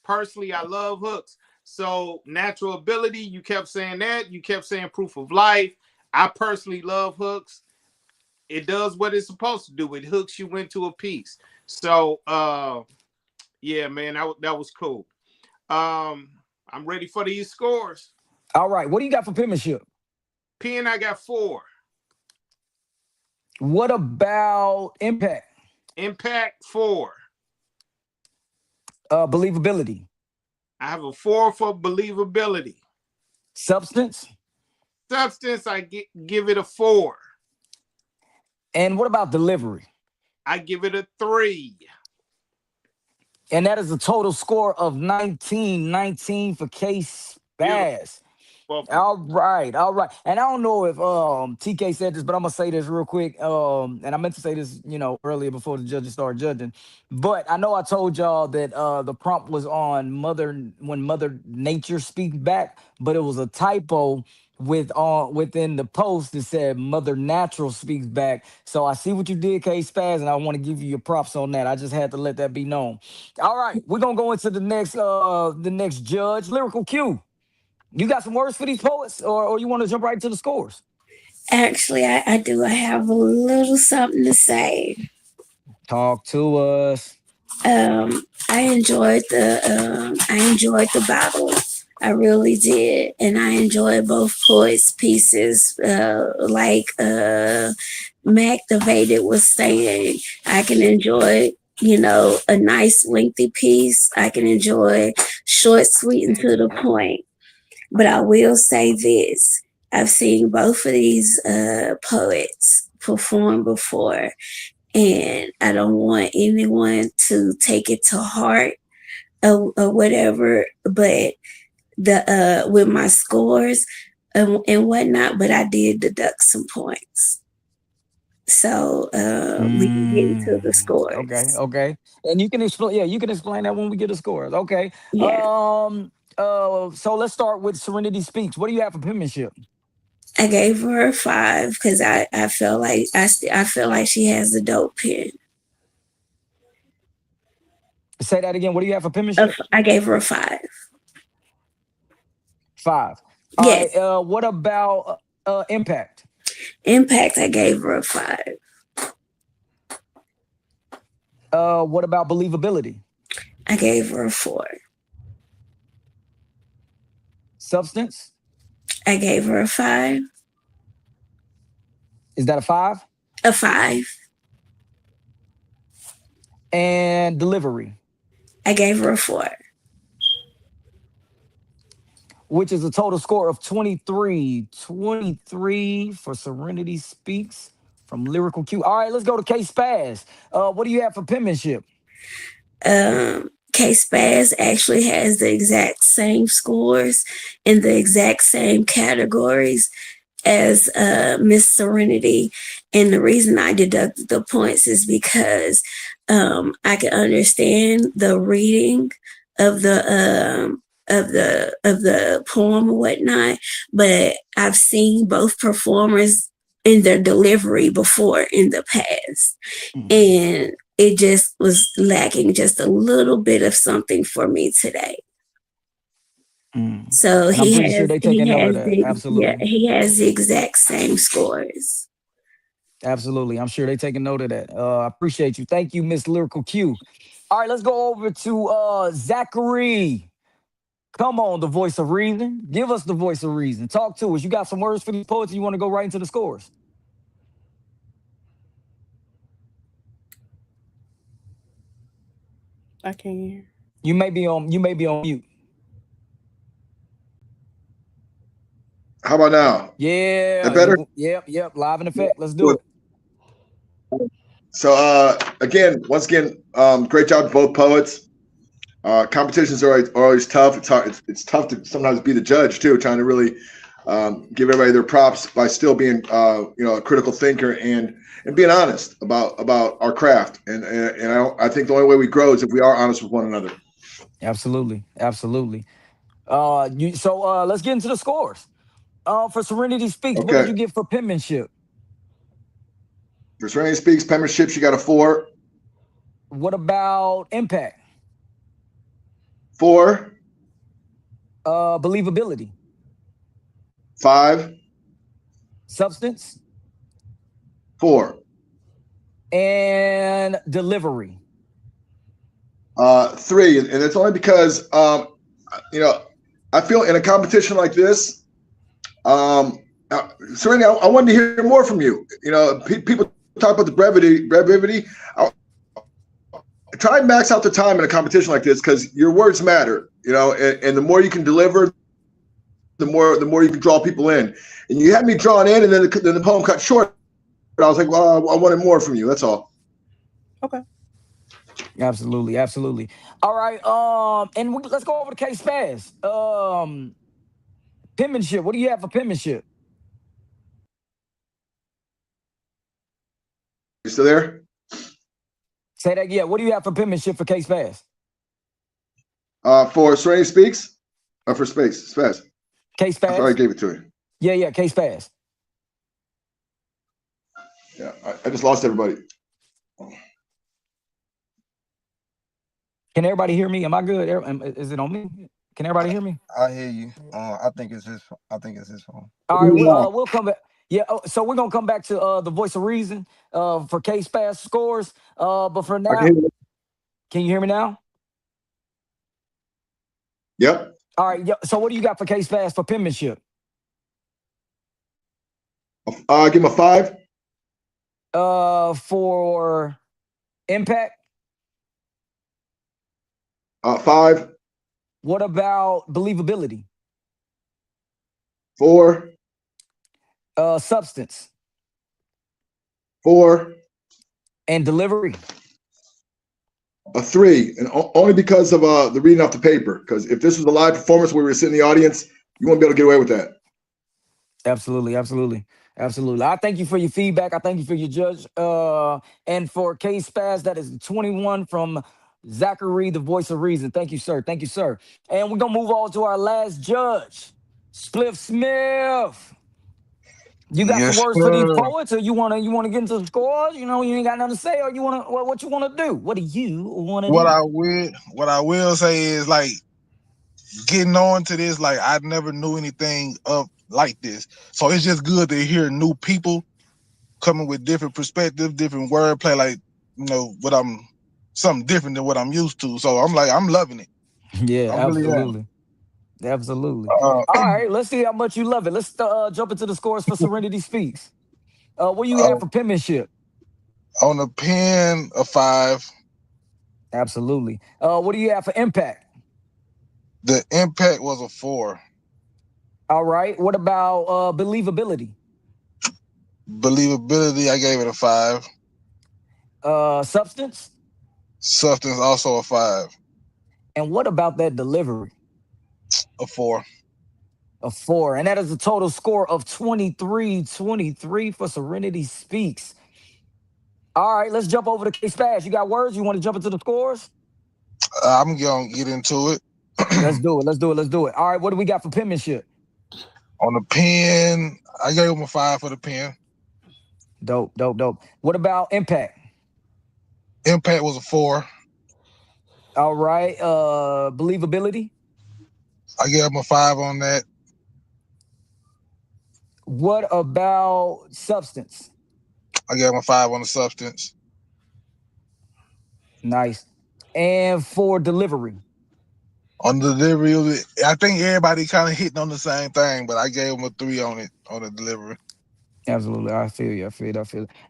Personally, I love hooks. So natural ability, you kept saying that. You kept saying proof of life. I personally love hooks. It does what it's supposed to do. It hooks you into a piece. So, yeah, man, that was cool. I'm ready for these scores. All right. What do you got for penmanship? Pen, I got 4. What about impact? Impact, 4. Believability? I have a 4 for believability. Substance? Substance, I give it a 4. And what about delivery? I give it a 3. And that is a total score of 19. 19 for Case Pass. All right. And I don't know if TK said this, but I'm gonna say this real quick. And I meant to say this, earlier before the judges started judging. But I know I told y'all that the prompt was on when Mother Nature speaks back, but it was a typo within the post that said Mother Natural speaks back. So I see what you did, Case Pass, and I want to give you your props on that. I just had to let that be known. All right, we're gonna go into the next judge, Lyrical Q. You got some words for these poets, or you want to jump right to the scores? Actually, I do. I have a little something to say. Talk to us. I enjoyed the battle. I really did, and I enjoyed both poets' pieces. Mactivated was saying, I can enjoy, a nice lengthy piece. I can enjoy short, sweet, and to the point. But I will say this. I've seen both of these poets perform before, and I don't want anyone to take it to heart or whatever, but with my scores and whatnot, but I did deduct some points. So we can get into the scores. Okay. And you can explain, you can explain that when we get the scores. Okay. Yeah. So let's start with Serenity Speaks. What do you have for penmanship? I gave her a 5 because I feel like I feel like she has a dope pen. Say that again. What do you have for penmanship? I gave her a 5. 5. Yes. All right. What about impact? Impact, I gave her a 5. What about believability? I gave her a 4. Substance? I gave her a 5. Is that a 5? A 5. And delivery? I gave her a 4. Which is a total score of 23. 23 for Serenity Speaks from Lyrical Q. All right, let's go to K Spaz. What do you have for penmanship? K Spaz actually has the exact same scores in the exact same categories as Miss Serenity. And the reason I deducted the points is because I can understand the reading of the poem or whatnot, but I've seen both performers in their delivery before in the past. And it just was lacking just a little bit of something for me today. So And I'm pretty sure they taking note of that. Absolutely. he has the exact same scores. Absolutely. I'm sure they taking note of that. I appreciate you. Thank you, Miss Lyrical Q. All right, let's go over to Zachary. Come on, the voice of reason. Give us the voice of reason. Talk to us. You got some words for these poets? You want to go right into the scores? I can't hear. You may be on mute. How about now? Yeah. That better? Yep. Live in effect. Let's do it. So once again, great job to both poets. Competitions are always tough. It's hard. It's tough to sometimes be the judge too, trying to really give everybody their props by still being a critical thinker and being honest about our craft. And I think the only way we grow is if we are honest with one another. Absolutely. Let's get into the scores. For Serenity Speaks, what did you get for penmanship? For Serenity Speaks, penmanship, she got a 4. What about impact? 4. Believability? 5. Substance? 4. And delivery? 3. And it's only because I feel in a competition like this, Serenity, I wanted to hear more from you. People talk about the brevity. Try and max out the time in a competition like this because your words matter. And the more you can deliver, the more you can draw people in. And you had me drawn in, and then the poem cut short. But I was like, well, I wanted more from you. That's all. Okay. Absolutely. All right. Let's go over to K Spaz. Penmanship. What do you have for penmanship? You still there? Say that. Yeah. What do you have for penmanship for K Spaz? For Serenity Speaks, or for Spaz? K Spaz. I thought I gave it to you. Yeah. K Spaz. Yeah. I just lost everybody. Can everybody hear me? Am I good? Is it on me? Can everybody hear me? I hear you. I think it's his phone. All right, we'll come back. Yeah, so we're gonna come back to the voice of reason for K Spaz scores. But for now, can you hear me now? Yep. All right. So what do you got for K Spaz for penmanship? Give him a 5. For impact, 5. what about believability? 4. Substance 4. and delivery. A 3, and only because of the reading off the paper. Because if this was a live performance where we were sitting in the audience, you won't be able to get away with that. Absolutely. I thank you for your feedback. I thank you for your judge. And for K Spaz, that is 21 from Zachary, the voice of reason. Thank you, sir. And we're gonna move on to our last judge, Spliff Smith. You got Yes, some words for these sir. poets, or you wanna get into the scores? You ain't got nothing to say, or you wanna what you wanna do? What do you wanna What do? I will say is, like, getting on to this, like, I never knew anything of like this. So it's just good to hear new people coming with different perspectives, different wordplay, like, something different than what I'm used to. So I'm loving it. Yeah, I really am. absolutely. All right, let's see how much you love it. Let's jump into the scores for Serenity Speaks. What do you have for penmanship? On the pen, a 5. Absolutely. What do you have for impact? The impact was a 4. All right. What about believability? Believability, I gave it a 5. Substance? Substance, also a 5. And what about that delivery? A 4. A 4. And that is a total score of 23-23 for Serenity Speaks. All right, let's jump over to K Spaz. You got words? You want to jump into the scores? I'm going to get into it. Let's do it. All right, what do we got for penmanship? On the pen, I gave him a 5 for the pen. Dope. What about impact? Impact was a 4. All right. Believability? I gave him a 5 on that. What about substance? I gave him a 5 on the substance. Nice. And for delivery? On the delivery, I think everybody kind of hitting on the same thing, but I gave him a 3 on it, on the delivery. Absolutely. I feel you.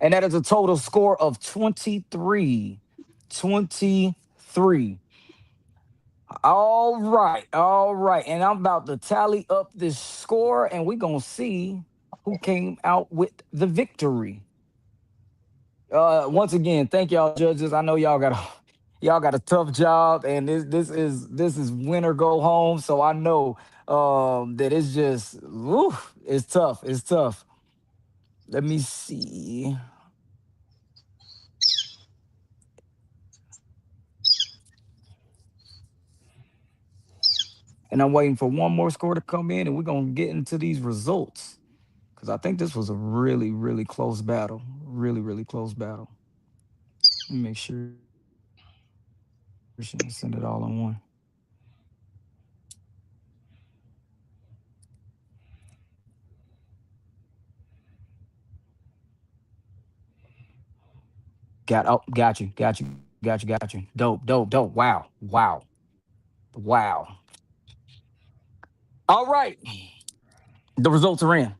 And that is a total score of 23-23. All right. And I'm about to tally up this score, and we're going to see who came out with the victory. Once again, thank y'all judges. I know y'all got a tough job, and this is win or go home. So I know that it's just it's tough. Let me see. And I'm waiting for one more score to come in, and we're gonna get into these results, because I think this was a really, really close battle. Really close battle. Let me make sure we shouldn't send it all in one. Got you. Dope. Wow. All right. The results are in.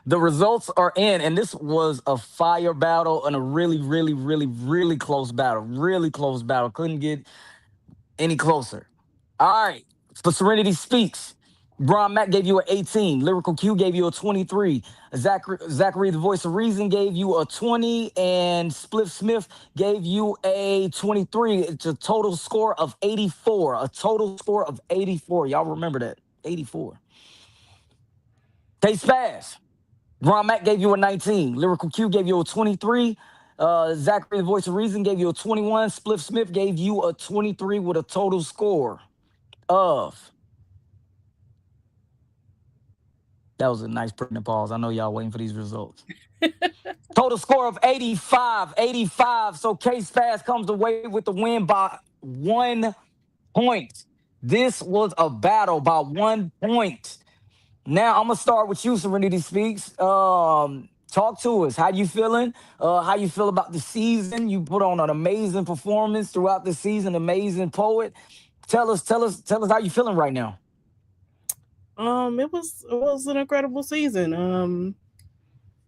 The results are in, and this was a fire battle and a really close battle. Really close battle. Couldn't get any closer. All right. For Serenity Speaks, Bron Mack gave you an 18. Lyrical Q gave you a 23. Zachary, the voice of reason, gave you a 20. And Spliff Smith gave you a 23. It's a total score of 84. Y'all remember that. 84. K Spaz. Bron Mack gave you a 19. Lyrical Q gave you a 23. Zachary, the voice of reason, gave you a 21. Spliff Smith gave you a 23 with a total score of... That was a nice pregnant pause. I know y'all waiting for these results. Total score of 85. So K Spaz comes away with the win by 1 point. This was a battle by 1 point. Now I'm gonna start with you, Serenity Speaks. Talk to us. How you feeling? How you feel about the season? You put on an amazing performance throughout the season. Amazing poet. Tell us how you feeling right now. It was an incredible season.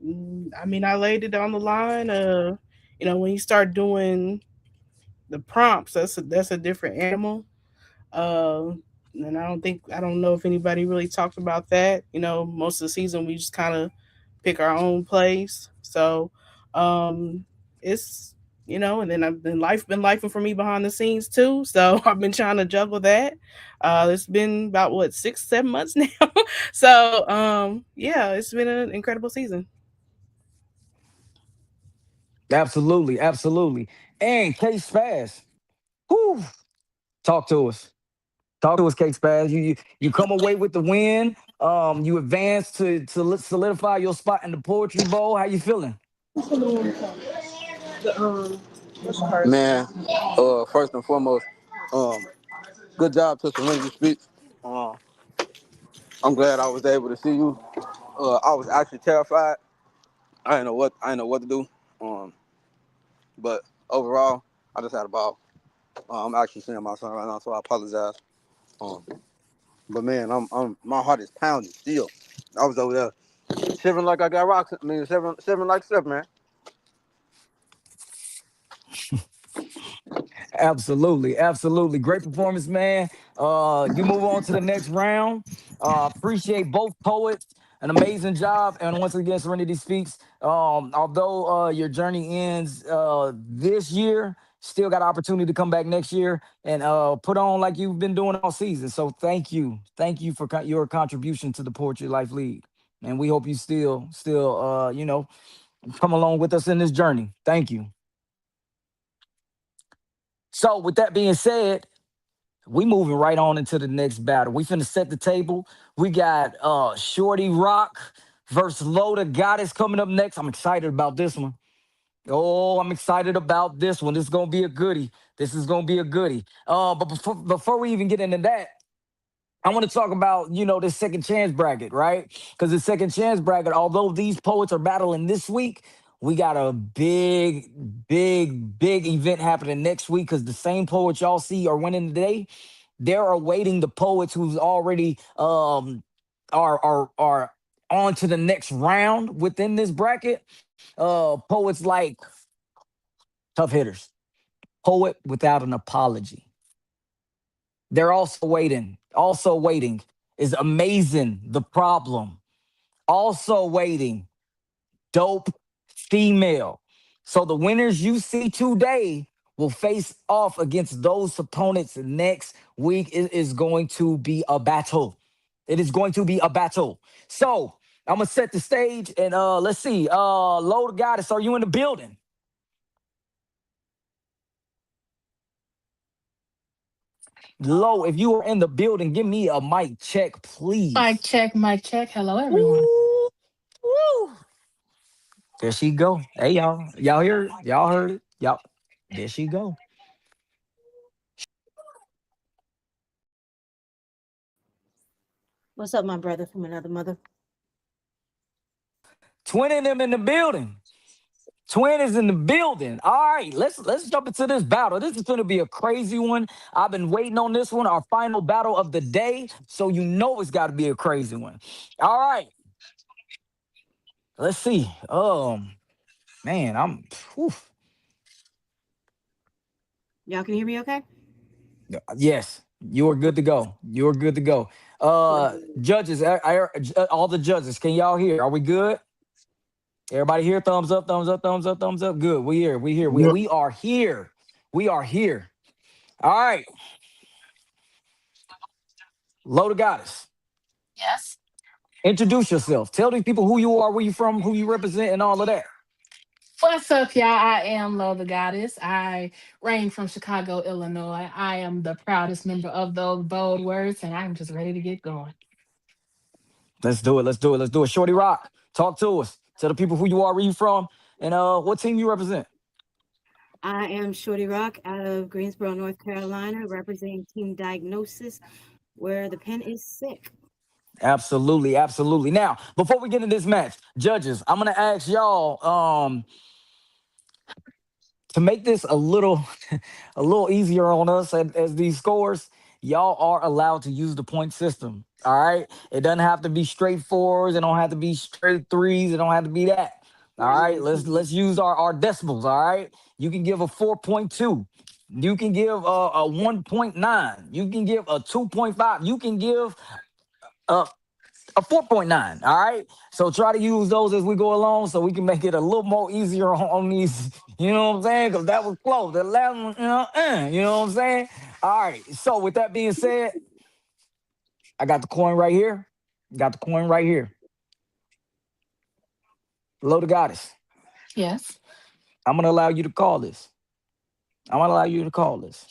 I mean, I laid it on the line. When you start doing the prompts, that's a different animal. And I don't know if anybody really talked about that. Most of the season we just kind of pick our own plays. So it's and then I've been lifing for me behind the scenes too. So I've been trying to juggle that. It's been about 6-7 months now. So yeah, it's been an incredible season. Absolutely, absolutely. And K Spaz, whew, talk to us. Talk to us, K Spaz. You come away with the win. You advance to solidify your spot in the Poetry Bowl. How you feeling? Man, first and foremost, good job to Serenity Speaks. I'm glad I was able to see you. I was actually terrified. I didn't know what to do. But overall, I just had a ball. I'm actually seeing my son right now, so I apologize. But man, my heart is pounding still. I was over there shivering like I got rocks. I mean, shivering like stuff, man. Absolutely, absolutely. Great performance, man. You move on to the next round. Appreciate both poets. An amazing job. And once again, Serenity Speaks. Although your journey ends this year, still got an opportunity to come back next year and put on like you've been doing all season. So thank you. Thank you for your contribution to the Poetry Life League. And we hope you still come along with us in this journey. Thank you. So with that being said, we moving right on into the next battle. We finna set the table. We got Shorty Rock versus Loda Goddess coming up next. I'm excited about this one. Oh, I'm excited about this one. This is gonna be a goodie. But before we even get into that, I want to talk about, this second chance bracket, right? Because the second chance bracket, although these poets are battling this week, we got a big event happening next week because the same poets y'all see are winning today. They're awaiting the poets who's already are on to the next round within this bracket. Poets like Tough Hitters, Poet Without an Apology. They're also waiting is Amazing the Problem. Also waiting, Dope Female. So the winners you see today will face off against those opponents next week. It is going to be a battle. So I'm gonna set the stage and let's see. Loda Goddess, are you in the building? Low, if you are in the building, give me a mic check, please. Mic check. Hello, everyone. Woo. There she go. Hey, y'all. Y'all hear it? Y'all heard it? Y'all. There she go. What's up, my brother from another mother? Twin and them in the building. Twin is in the building. All right, let's jump into this battle. This is going to be a crazy one. I've been waiting on this one, our final battle of the day. So it's got to be a crazy one. All right. Let's see. Man, Y'all can hear me okay? Yes, you're good to go. Judges, all the judges, can y'all hear? Are we good? Everybody here? Thumbs up. Good. We are here. All right. Loda Goddess. Yes. Introduce yourself. Tell these people who you are, where you from, who you represent, and all of that. What's up, y'all? I am Loda Goddess. I reign from Chicago, Illinois. I am the proudest member of those bold words, and I'm just ready to get going. Let's do it. Shorty Rock, talk to us. Tell the people who you are, where you from, and what team you represent. I am Shorty Rock out of Greensboro, North Carolina, representing Team Diagnosis, where the pen is sick. Absolutely. Now, before we get into this match, judges, I'm gonna ask y'all to make this a little easier on us as these scores. y'all are allowed to use the point system. All right. It doesn't have to be straight fours. It don't have to be straight threes. It don't have to be that. All right. Let's use our decimals. All right. You can give a 4.2. You can give a 1.9. You can give a 2.5. You can give a 4.9. All right. So try to use those as we go along so we can make it a little more easier on these. You know what I'm saying? Because that was close. The 11, you know what I'm saying? All right. So with that being said, I got the coin right here. Got the coin right here. Hello, the goddess. Yes. I'm going to allow you to call this. I'm going to allow you to call this.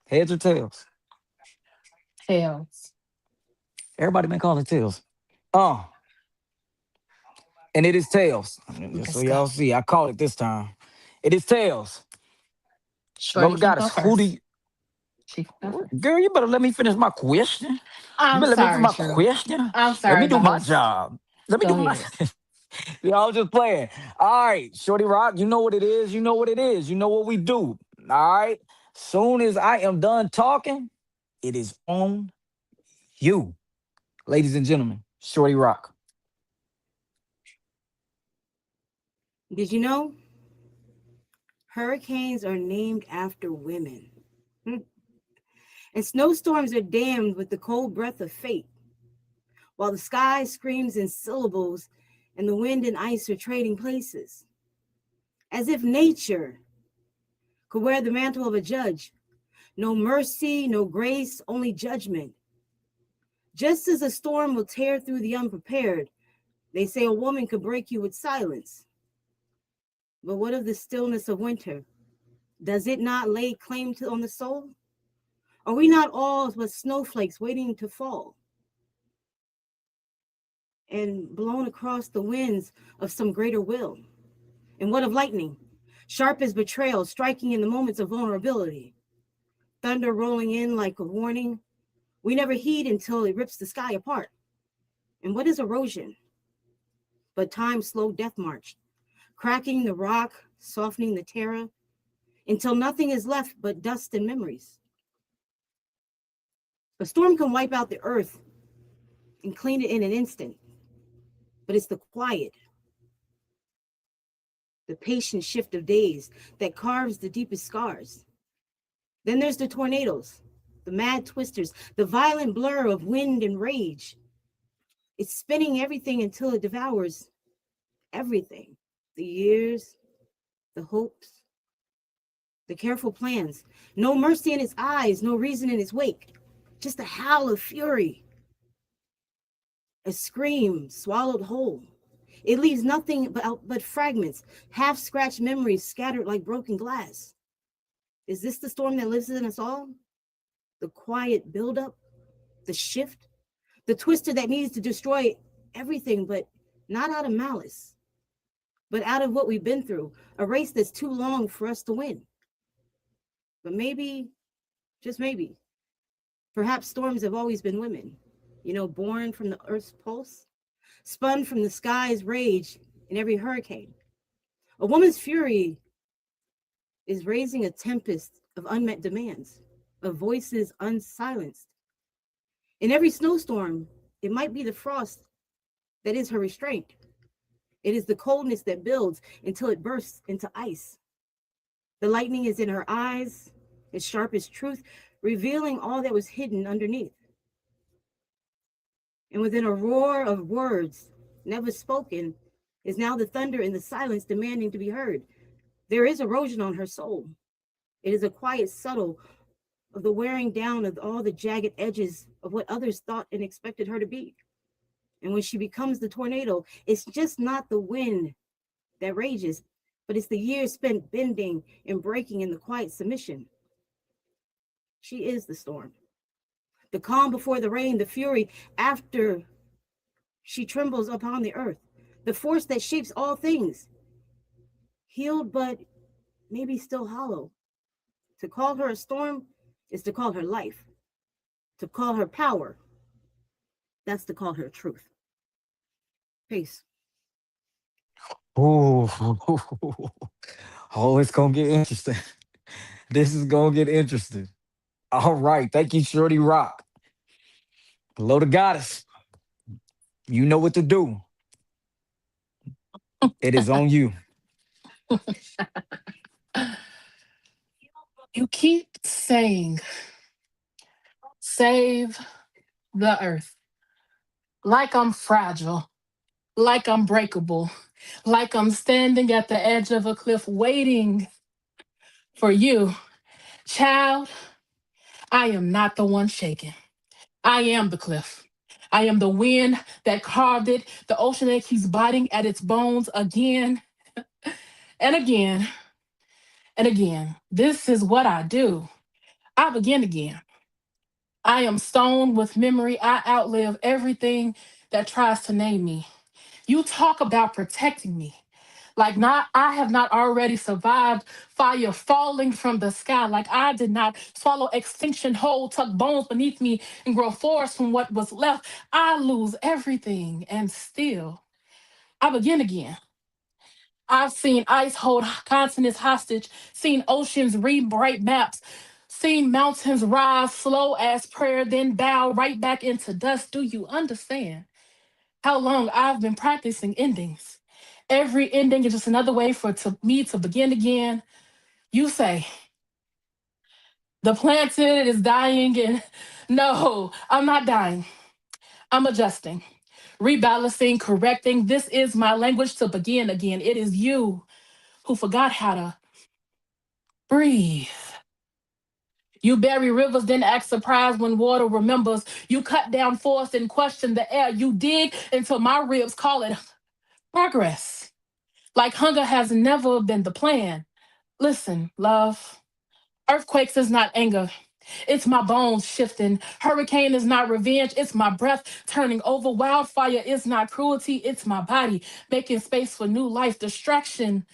Heads or tails? Tails. Everybody been calling tails. And it is tails. Just Let's so go. y'all see, I called it this time. It is tails. Shorty Lord can Goddess, go who do first. you... She can go first. Girl, you better let me finish my question. You I'm better let me finish sorry, my True. question. I'm Let me sorry, do the my host. job. Let me Go do my... ahead. Y'all just playing. All right, Shorty Rock, you know what it is. You know what it is. You know what we do. All right? Soon as I am done talking, it is on you. Ladies and gentlemen, Shorty Rock. Did you know? Hurricanes are named after women. And snowstorms are damned with the cold breath of fate, while the sky screams in syllables and the wind and ice are trading places. As if nature could wear the mantle of a judge. No mercy, no grace, only judgment. Just as a storm will tear through the unprepared, they say a woman could break you with silence. But what of the stillness of winter? Does it not lay claim on the soul? Are we not all but snowflakes waiting to fall and blown across the winds of some greater will? And what of lightning? Sharp as betrayal, striking in the moments of vulnerability. Thunder rolling in like a warning. We never heed until it rips the sky apart. And what is erosion? But time's slow death march, cracking the rock, softening the terror, until nothing is left but dust and memories. A storm can wipe out the earth and clean it in an instant, but it's the quiet, the patient shift of days that carves the deepest scars. Then there's the tornadoes, the mad twisters, the violent blur of wind and rage. It's spinning everything until it devours everything. The years, the hopes, the careful plans. No mercy in its eyes, no reason in its wake. Just a howl of fury. A scream swallowed whole. It leaves nothing but fragments, half-scratched memories scattered like broken glass. Is this the storm that lives in us all? The quiet buildup, the shift, the twister that needs to destroy everything, but not out of malice, but out of what we've been through, a race that's too long for us to win. But maybe, just maybe, perhaps storms have always been women, born from the earth's pulse, spun from the sky's rage in every hurricane. A woman's fury is raising a tempest of unmet demands, of voices unsilenced. In every snowstorm, it might be the frost that is her restraint. It is the coldness that builds until it bursts into ice. The lightning is in her eyes, as sharp as truth, revealing all that was hidden underneath. And within a roar of words never spoken is now the thunder in the silence demanding to be heard. There is erosion on her soul. It is a quiet, subtle of the wearing down of all the jagged edges of what others thought and expected her to be. And when she becomes the tornado, it's just not the wind that rages, but it's the years spent bending and breaking in the quiet submission. She is the storm. The calm before the rain, the fury after she trembles upon the earth, the force that shapes all things, healed but maybe still hollow. To call her a storm is to call her life. To call her power, that's to call her truth. Peace. Ooh. Oh, it's gonna get interesting. This is gonna get interesting. All right. Thank you, Shorty Rock. Hello to Goddess. You know what to do. It is on you. You keep saying, save the earth. Like I'm fragile, like I'm breakable, like I'm standing at the edge of a cliff waiting for you. Child, I am not the one shaking. I am the cliff. I am the wind that carved it, the ocean that keeps biting at its bones again and again and again. This is what I do. I begin again. I am stone with memory. I outlive everything that tries to name me. You talk about protecting me. Like not I have not already survived fire falling from the sky. Like I did not swallow extinction whole, tuck bones beneath me and grow forest from what was left. I lose everything and still I begin again. I've seen ice hold continents hostage, seen oceans read bright maps, seen mountains rise slow as prayer, then bow right back into dust. Do you understand how long I've been practicing endings? Every ending is just another way for me to begin again. You say, the planet is dying, and no, I'm not dying. I'm adjusting, rebalancing, correcting. This is my language to begin again. It is you who forgot how to breathe. You bury rivers, then act surprised when water remembers. You cut down forests and question the air. You dig until my ribs call it progress. Like hunger has never been the plan. Listen, love, earthquakes is not anger. It's my bones shifting. Hurricane is not revenge. It's my breath turning over. Wildfire is not cruelty. It's my body making space for new life. Distraction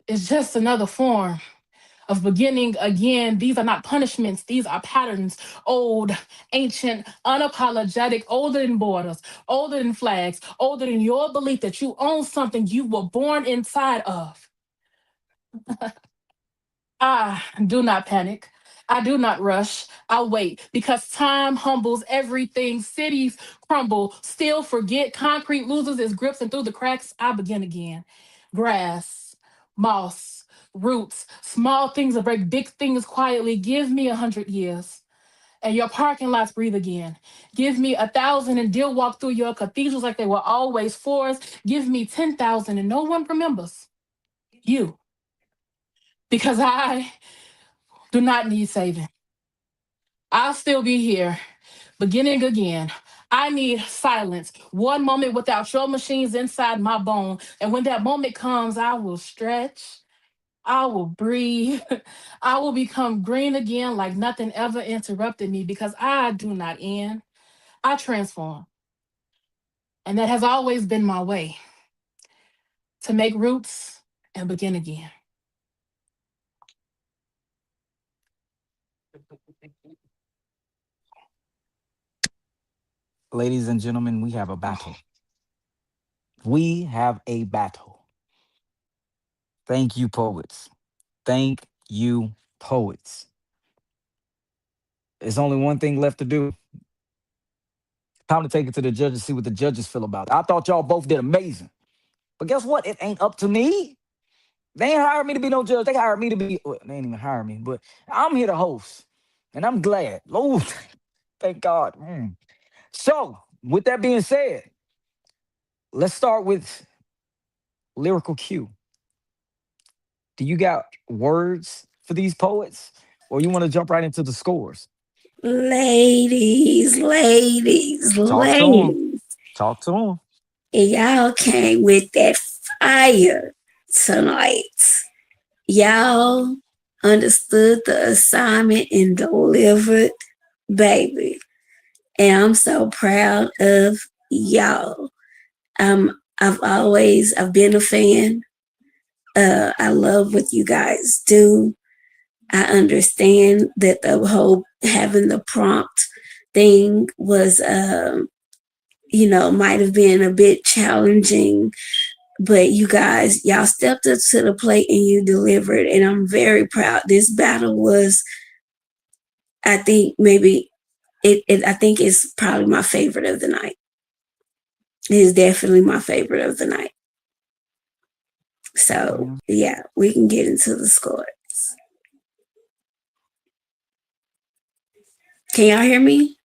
is just another form of beginning again. These are not punishments. These are patterns. Old, ancient, unapologetic, older than borders, older than flags, older than your belief that you own something you were born inside of. I do not panic. I do not rush. I wait because time humbles everything. Cities crumble, still forget. Concrete loses its grips, and through the cracks, I begin again. Grass, moss, roots, small things that break big things quietly. Give me 100 years. And your parking lots breathe again. Give me 1,000 and deal walk through your cathedrals like they were always fours. Give me 10,000 and no one remembers you. Because I do not need saving. I'll still be here, beginning again. I need silence. One moment without your machines inside my bone. And when that moment comes, I will stretch. I will breathe. I will become green again like nothing ever interrupted me because I do not end. I transform. And that has always been my way to make roots and begin again. Ladies and gentlemen, we have a battle. We have a battle. Thank you, poets. Thank you, poets. There's only one thing left to do. Time to take it to the judges, see what the judges feel about it. I thought y'all both did amazing. But guess what? It ain't up to me. They ain't hired me to be no judge. They hired me to be, well, they ain't even hire me, but I'm here to host. And I'm glad. Lord, thank God. So, with that being said, let's start with Lyrical Q. Do you got words for these poets? Or you want to jump right into the scores? Ladies, Talk to them. Talk to them. Y'all came with that fire tonight. Y'all understood the assignment and delivered, baby. And I'm so proud of y'all. I've been a fan. I love what you guys do. I understand that the whole having the prompt thing was, might have been a bit challenging, but you guys, y'all stepped up to the plate and you delivered. And I'm very proud. This battle was I think maybe I think it's probably my favorite of the night. It is definitely my favorite of the night. So yeah, we can get into the scores. Can y'all hear me?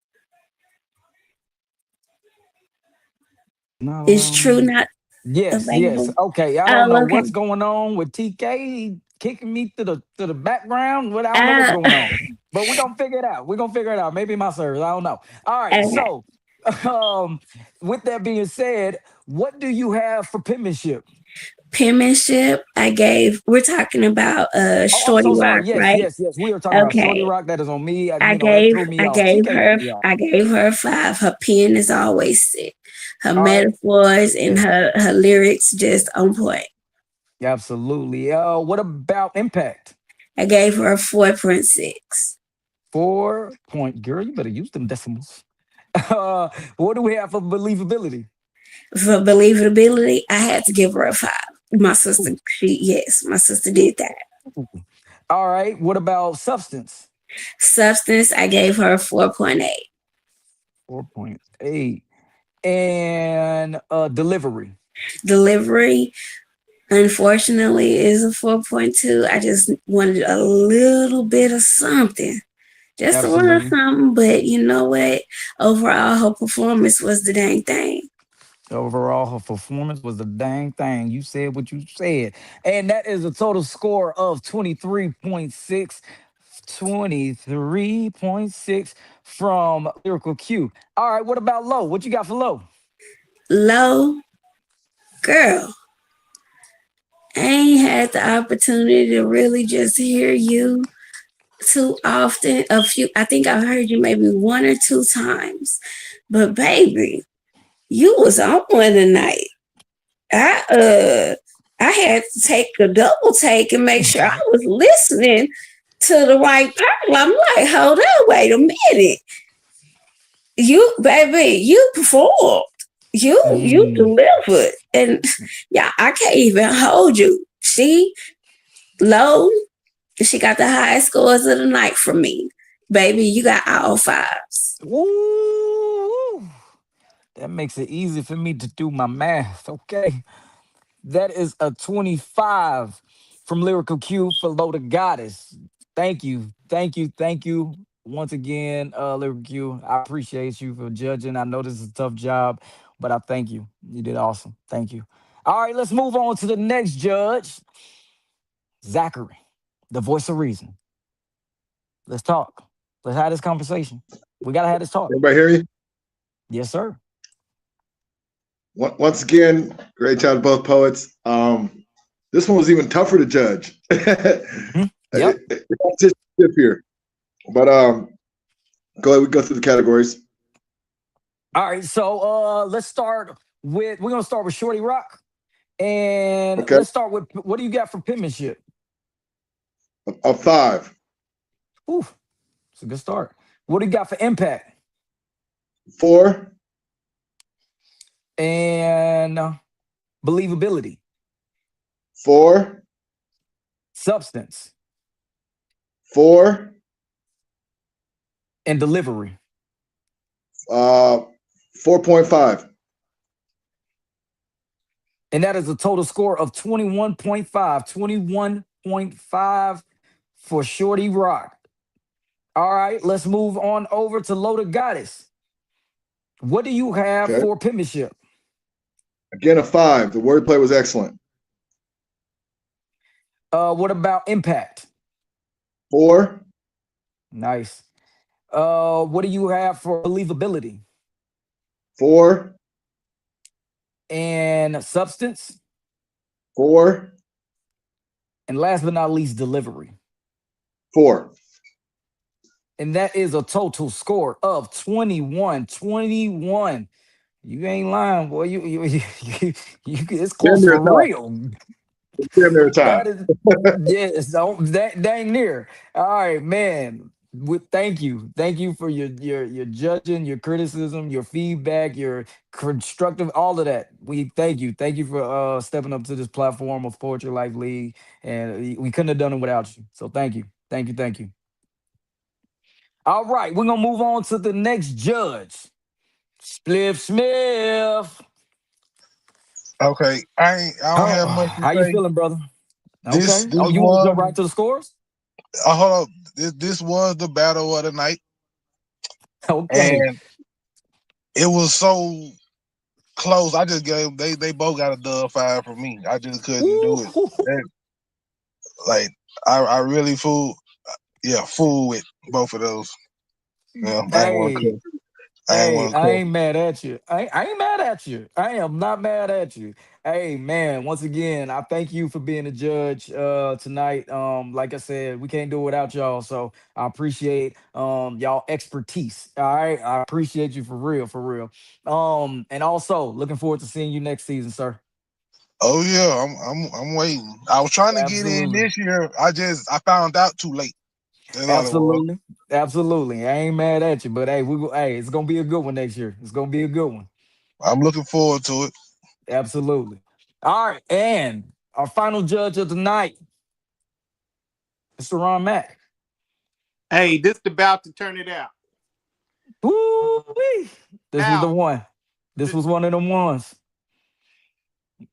No. Is True not Yes, yes. available? Okay. I don't Oh, know okay. what's going on with TK. He kicking me to the background. What I don't know what's going on. But we're gonna figure it out. We're gonna figure it out. Maybe my service. I don't know. All right. Okay. So with that being said, what do you have for penmanship? Penmanship, we're talking about Oh, I'm Shorty so sorry. Rock, Yes, right? yes, yes. We are talking about Shorty Okay. Rock. That is on me. I You know, that threw me off. gave TK threw her me off. I gave her 5. Her pen is always sick. Her All right. metaphors and Yeah. her lyrics just on point. Absolutely. What about impact? I gave her a 4.6. 4 point. Girl, you better use them decimals. What do we have for believability? For believability, I had to give her a 5. My sister, my sister did that. All right. What about substance? Substance, I gave her a 4.8. 4.8. And delivery. Delivery, unfortunately, is a 4.2. I just wanted a little bit of something. Just a little Absolutely. something, but you know what? Overall, her performance was the dang thing. Overall, her performance was the dang thing. You said what you said. And that is a total score of 23.6. 23.6 from Lyrical Q. All right, what about Low? What you got for Low? Low, girl, I ain't had the opportunity to really just hear you too often. I think I've heard you maybe 1 or 2 times. But baby, you was on one tonight. I had to take a double take and make sure I was listening to the right part. I'm like, hold on, wait a minute. You, baby, you performed. You delivered. And yeah, I can't even hold you. She got the highest scores of the night from me. Baby, you got all 5s. Ooh, that makes it easy for me to do my math. Okay. That is a 25 from Lyrical Q for Loaded Goddess. Thank you. Thank you. Thank you. Once again, Lyrical Q, I appreciate you for judging. I know this is a tough job, but I thank you. You did awesome. Thank you. All right, let's move on to the next judge, Zachary, the voice of reason. Let's talk. Let's have this conversation. We got to have this talk. Everybody hear you? Yes, sir. Once again, great job to both poets. This one was even tougher to judge. Yep. It's here. But go ahead, we go through the categories. All right, so let's start we're gonna start with Shorty Rock. And Okay. let's start with, what do you got for penmanship? A 5. Ooh, it's a good start. What do you got for impact? 4. And believability. 4. Substance. 4. And delivery. 4.5. And that is a total score of 21.5. 21.5 for Shorty Rock. All right, let's move on over to Loaded Goddess. What do you have Okay. for penmanship? Again, a 5. The wordplay was excellent. What about impact? 4. Nice. What do you have for believability? 4. And substance? 4. And last but not least, delivery. 4. And that is a total score of 21. 21. You ain't lying, boy. It's close for real. Damn near time. That is, yes, that dang near. All right, man. Thank you for your judging, your criticism, your feedback, your constructive, all of that. We thank you for stepping up to this platform of Poetry Life League, and we couldn't have done it without you. So thank you. All right, we're gonna move on to the next judge. Spliff Smith. Okay, I don't have much to How you say. feeling, brother? This Okay. this Oh, you want to jump was right to the scores? hold up. This was the battle of the night, Okay. and it was so close. I just gave they both got a dub 5 from me. I just couldn't do it. Ooh. Like I really fool with both of those. Yeah, I ain't want Hey, to. I ain't want to I cut. ain't mad at you. I ain't mad at you. I am not mad at you. Hey, man, once again, I thank you for being a judge tonight. Like I said, we can't do it without y'all. So I appreciate y'all expertise. All right. I appreciate you for real, for real. And also looking forward to seeing you next season, sir. Oh yeah, I'm waiting. I was trying to get in Absolutely. this year. I found out too late. That's all it was. Absolutely. Absolutely. I ain't mad at you, but hey, hey, it's gonna be a good one next year. It's gonna be a good one. I'm looking forward to it. Absolutely. All right, and our final judge of the night, Mr. Ron Mack. Hey, this about to turn it out. Woo-wee. This was the Now, one. This was one of them ones.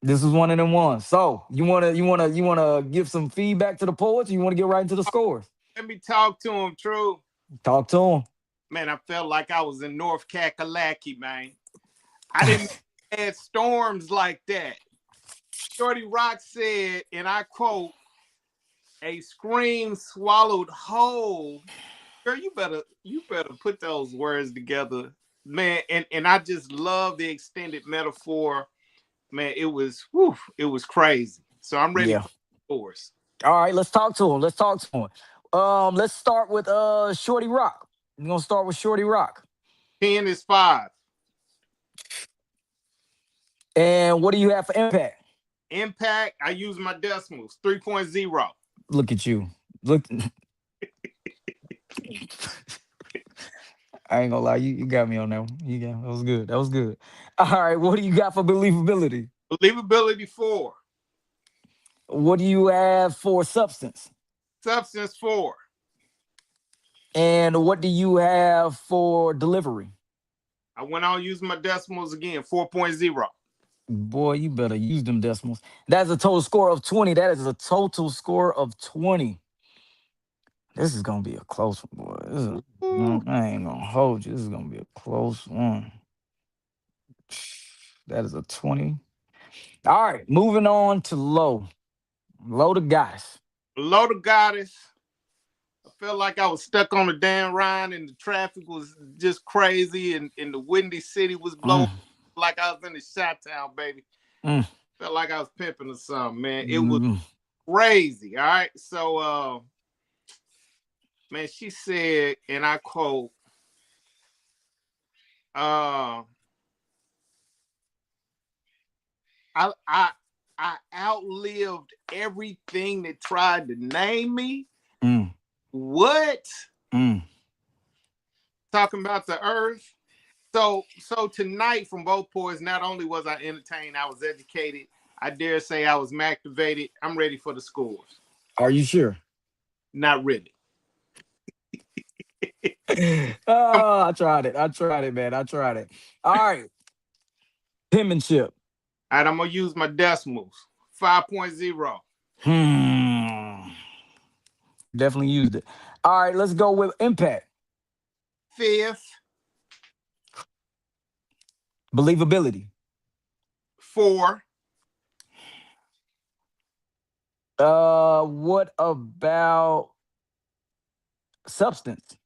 This was one of them ones. So you wanna give some feedback to the poets? Or you want to get right into the scores? let me talk to him, True. Talk to him. Man, I felt like I was in North Kakalaki, man. I didn't had storms like that. Shorty Rock said, and I quote, "A scream swallowed whole." Girl, you better put those words together, man. And I just love the extended metaphor, man. It was crazy. So I'm ready Yeah. for the scores. All right, let's talk to him. Let's talk to him. Let's start with Shorty Rock. We're gonna start with Shorty Rock. 10 is 5. And what do you have for impact? Impact, I use my decimals, 3.0. Look at you. Look. I ain't gonna lie, you got me on that one. That was good. That was good. All right, what do you got for believability? Believability 4. What do you have for substance? Substance 4. And what do you have for delivery? I went on using my decimals again, 4.0. Boy, you better use them decimals. That's a total score of 20. That is a total score of 20. This is gonna be a close one, boy. I ain't gonna hold you. This is gonna be a close one. That is a 20. All right, moving on to low. Low to goddess. Below the goddess, I felt like I was stuck on the damn ride and the traffic was just crazy and the windy city was blowing like I was in the shot town, baby. Felt like I was pimping or something, man. It was crazy. All right. So man, she said, and I quote, I outlived everything that tried to name me. What? Talking about the earth. So tonight from both poets, not only was I entertained, I was educated. I dare say I was activated. I'm ready for the scores. Are you sure? Not really. Oh, I tried it, man. I tried it. All right. Penmanship. All right, I'm gonna use my decimals. 5.0. Definitely used it. All right, let's go with impact. 5th. Believability. 4. What about substance?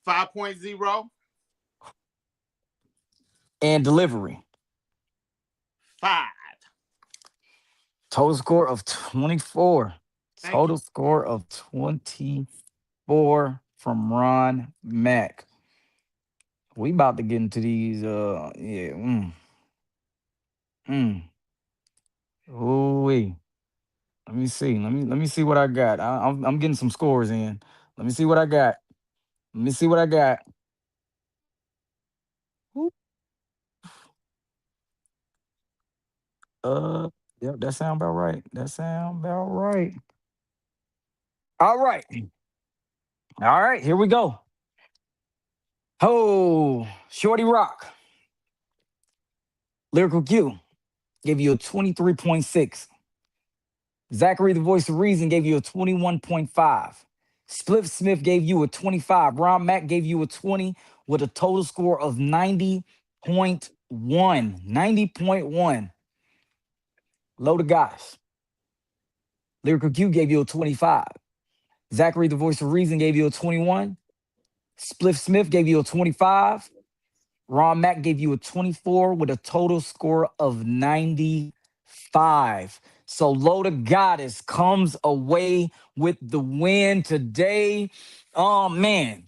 5.0. And delivery. 5. Total score of 24. Total score of 24 from Ron Mack. We about to get into these Ooh-wee. Let me see. Let me see what I got. I'm getting some scores in. Let me see what I got. Let me see what I got. Yep, that sound about right. That sound about right. All right. All right, here we go. Oh, Shorty Rock, Lyrical Q gave you a 23.6. Zachary, the voice of reason, gave you a 21.5. Spliff Smith gave you a 25. Ron Mack gave you a 20 with a total score of 90.1. 90.1. Loaded Goddess, Lyrical Q gave you a 25. Zachary, the voice of reason, gave you a 21. Spliff Smith gave you a 25. Ron Mack gave you a 24 with a total score of 95. So Loaded Goddess comes away with the win today. Oh man,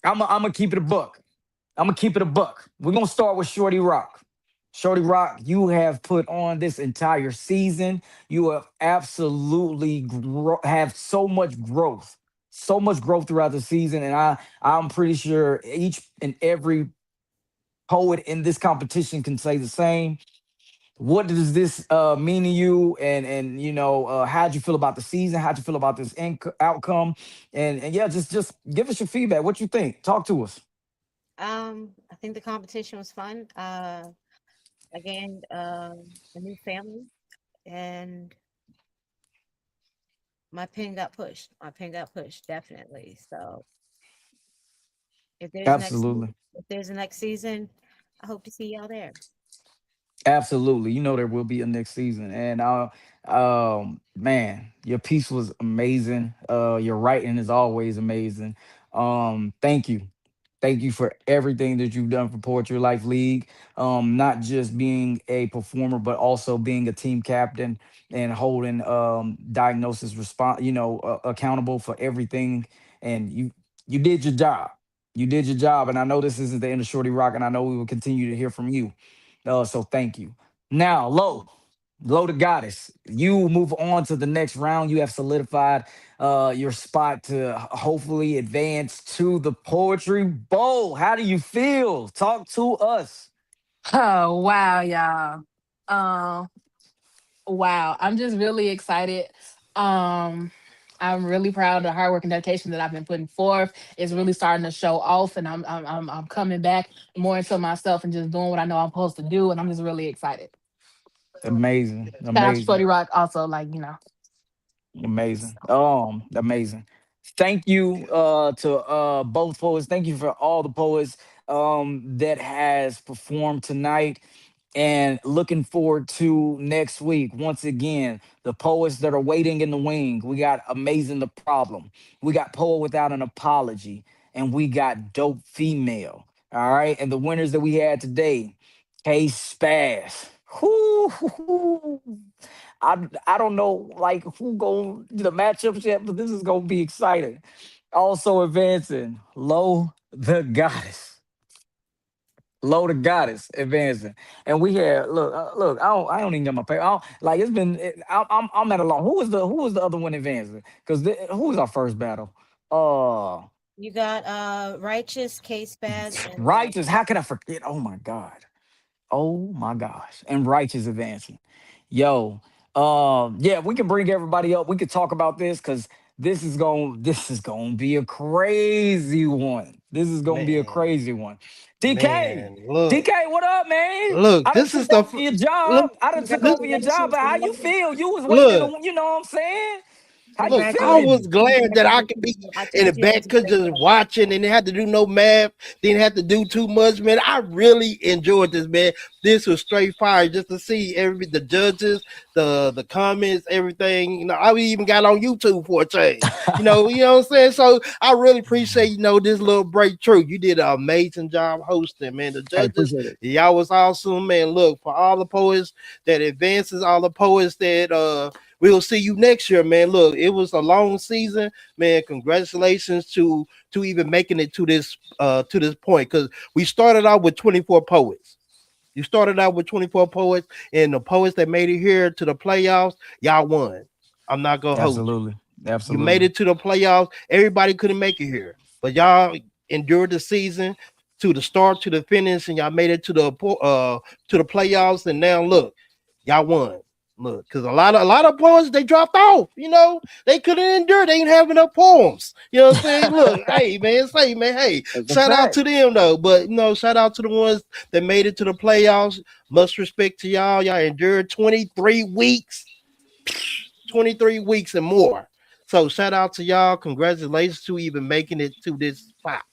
I'm gonna keep it a buck. I'm gonna keep it a buck. We're gonna start with Shorty Rock. Shorty Rock, you have put on this entire season. You have absolutely have so much growth throughout the season, and I'm pretty sure each and every poet in this competition can say the same. What does this mean to you? And you know, how'd you feel about the season? How'd you feel about this outcome? And yeah, just give us your feedback. What you think? Talk to us. I think the competition was fun. Again, a new family, and my pen got pushed. Definitely. So if there's Absolutely. if there's a next season, I hope to see y'all there. Absolutely. You know there will be a next season. And man, your piece was amazing. Your writing is always amazing. Thank you. Thank you for everything that you've done for Poetry Life League. Not just being a performer, but also being a team captain and holding diagnosis response, accountable for everything. And you did your job. You did your job. And I know this isn't the end of Shorty Rock, and I know we will continue to hear from you. So thank you. Now, Loaded Goddess, you move on to the next round. You have solidified your spot to hopefully advance to the Poetry Bowl. How do you feel? Talk to us. Oh, wow, y'all. Wow. I'm just really excited. I'm really proud of the hard work and dedication that I've been putting forth. It's really starting to show off, and I'm coming back more into myself and just doing what I know I'm supposed to do, and I'm just really excited. Amazing. Shout out to Amazing. Shorty Rock also, Amazing. Amazing. Thank you to both poets. Thank you for all the poets that has performed tonight. And looking forward to next week. Once again, the poets that are waiting in the wing. We got Amazing the Problem. We got Poet Without an Apology. And we got Dope Female. All right. And the winners that we had today, K Spaz. I don't know like who go to the matchups yet, but this is gonna be exciting. Also advancing, Loaded Goddess advancing, and we had look. I don't even get my paper. It's been. I'm at a long. Who was the other one advancing? Because who was our first battle? You got Righteous, K Spaz, and Righteous. How could I forget? Oh my gosh. And Righteous advancing. Yo, yeah, we can bring everybody up. We could talk about this because this is going to be a crazy one. This is going to be a crazy one. DK, Man, look. DK, what up, man? Look, I this done is took the over your job. look, I done took over your job, but how you feel? You was Look. waiting, you know what I'm saying? How you Look, I feeling? was glad that I could be in the back just watching and didn't have to do no math, didn't have to do too much, man. I really enjoyed this, man. This was straight fire just to see the judges, the comments, everything. You know, I even got on YouTube for a change. you know what I'm saying? So I really appreciate, this little breakthrough. You did an amazing job hosting, man. The judges, y'all was awesome, man. Look, for all the poets that advances, all the poets that we'll see you next year, man. Look, it was a long season, man. Congratulations to even making it to this point, because we started out with 24 poets. You started out with 24 poets, and the poets that made it here to the playoffs, y'all won. I'm not gonna hold you. Absolutely. You made it to the playoffs. Everybody couldn't make it here, but y'all endured the season to the start to the finish, and y'all made it to the playoffs. And now look, y'all won. Look, because a lot of poets they dropped off. You know, they couldn't endure. They ain't have enough poems. You know what I'm saying? Look, hey man, hey, That's a shout out fact. to them though. But you know, shout out to the ones that made it to the playoffs. Much respect to y'all. Y'all endured 23 weeks, 23 weeks and more. So shout out to y'all. Congratulations to even making it to this spot.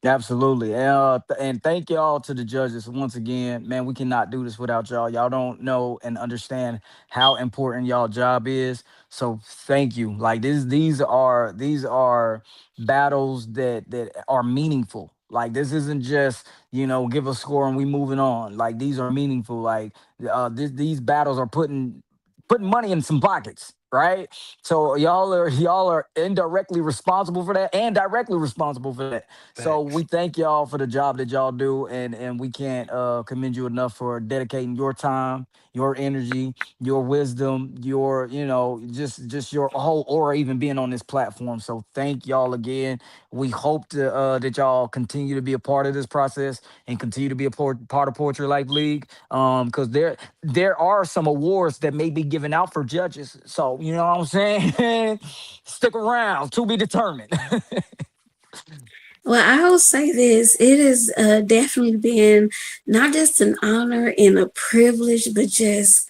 Absolutely. And thank y'all to the judges once again. Man, we cannot do this without y'all. Y'all don't know and understand how important y'all job is. So thank you. Like these are battles that are meaningful. Like this isn't just, give a score and we moving on. Like these are meaningful. Like these battles are putting money in some pockets, right? So y'all are indirectly responsible for that and directly responsible for that. So we thank y'all for the job that y'all do, and we can't commend you enough for dedicating your time, your energy, your wisdom, your just your whole aura, even being on this platform. So thank y'all again. We hope that y'all continue to be a part of this process and continue to be a part of Poetry Life League. Because there are some awards that may be given out for judges. So you know what I'm saying? Stick around, to be determined. Well, I will say this. It has definitely been not just an honor and a privilege, but just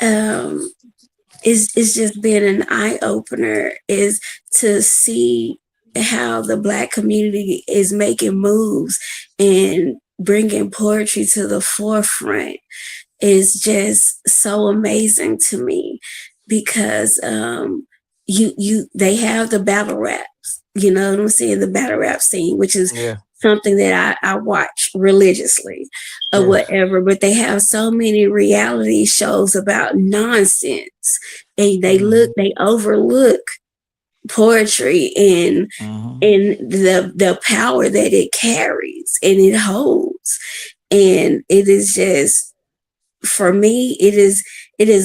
it's just been an eye-opener is to see how the Black community is making moves and bringing poetry to the forefront is just so amazing to me because they have the battle raps, you know what I'm saying, the battle rap scene, which is Yeah. something that I watch religiously or whatever, but they have so many reality shows about nonsense and they overlook poetry and the power that it carries and it holds. And it is just, for me, it is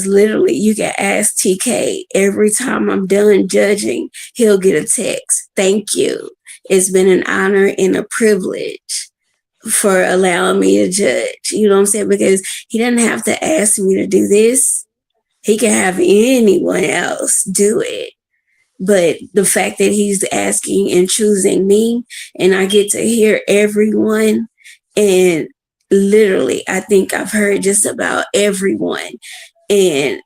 literally, you can ask TK every time I'm done judging, he'll get a text. Thank you. It's been an honor and a privilege for allowing me to judge. You know what I'm saying? Because he doesn't have to ask me to do this. He can have anyone else do it. But the fact that he's asking and choosing me, and I get to hear everyone, and literally, I think I've heard just about everyone, and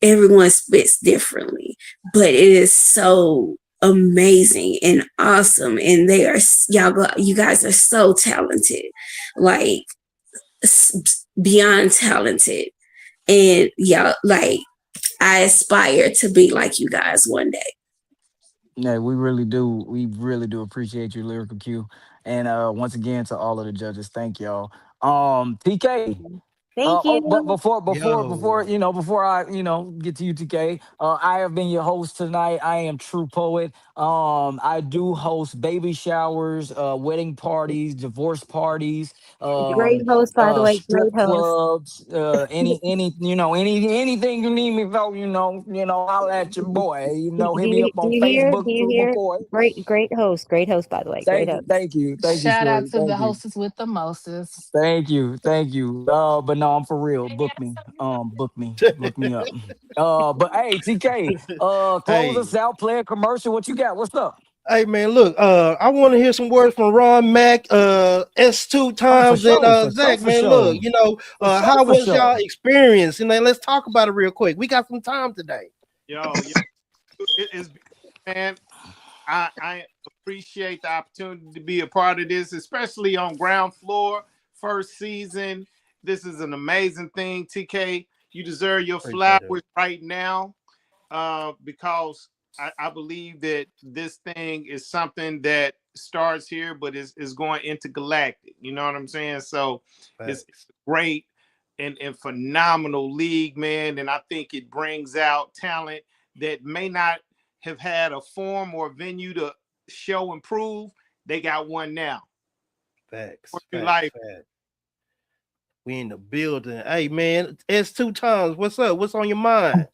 everyone spits differently, but it is so amazing and awesome. And you guys are so talented, like beyond talented. And y'all, like, I aspire to be like you guys one day. Yeah, we really do. We really do appreciate you, Lyrical Q. And once again to all of the judges, thank y'all. TK. Thank But you. before I get to you, TK, I have been your host tonight. I am True Poet. I do host baby showers, wedding parties, divorce parties, Great host, by the way. strip Great host. clubs, anything you need me for, holla at your boy. Hit me up Do on you hear? Facebook, Do you True hear? McCoy. Great host. Great host, by the way. Great Thank you, host. thank you, Shout out Shorty. to the Thank you. hostess with the mostest. Thank you, thank you. But no, I'm for real. Book me. Look me up. But hey, TK, close Hey. us out, play a commercial. What you got? What's up? Hey man, look, I want to hear some words from Ron Mack, S2 Oh, for Times, and sure, for sure, Zach. for Man, sure. look, For sure, how for was y'all sure. experience? And then let's talk about it real quick. We got some time today. Yo, it's man. I appreciate the opportunity to be a part of this, especially on Ground Floor, first season. This is an amazing thing, TK. You deserve your flowers right now, because I believe that this thing is something that starts here, but is going intergalactic. You know what I'm saying? So it's great and phenomenal league, man. And I think it brings out talent that may not have had a forum or venue to show and prove. They got one now. Facts. Life. We in the building. Hey man, S2 Times, what's up? What's on your mind?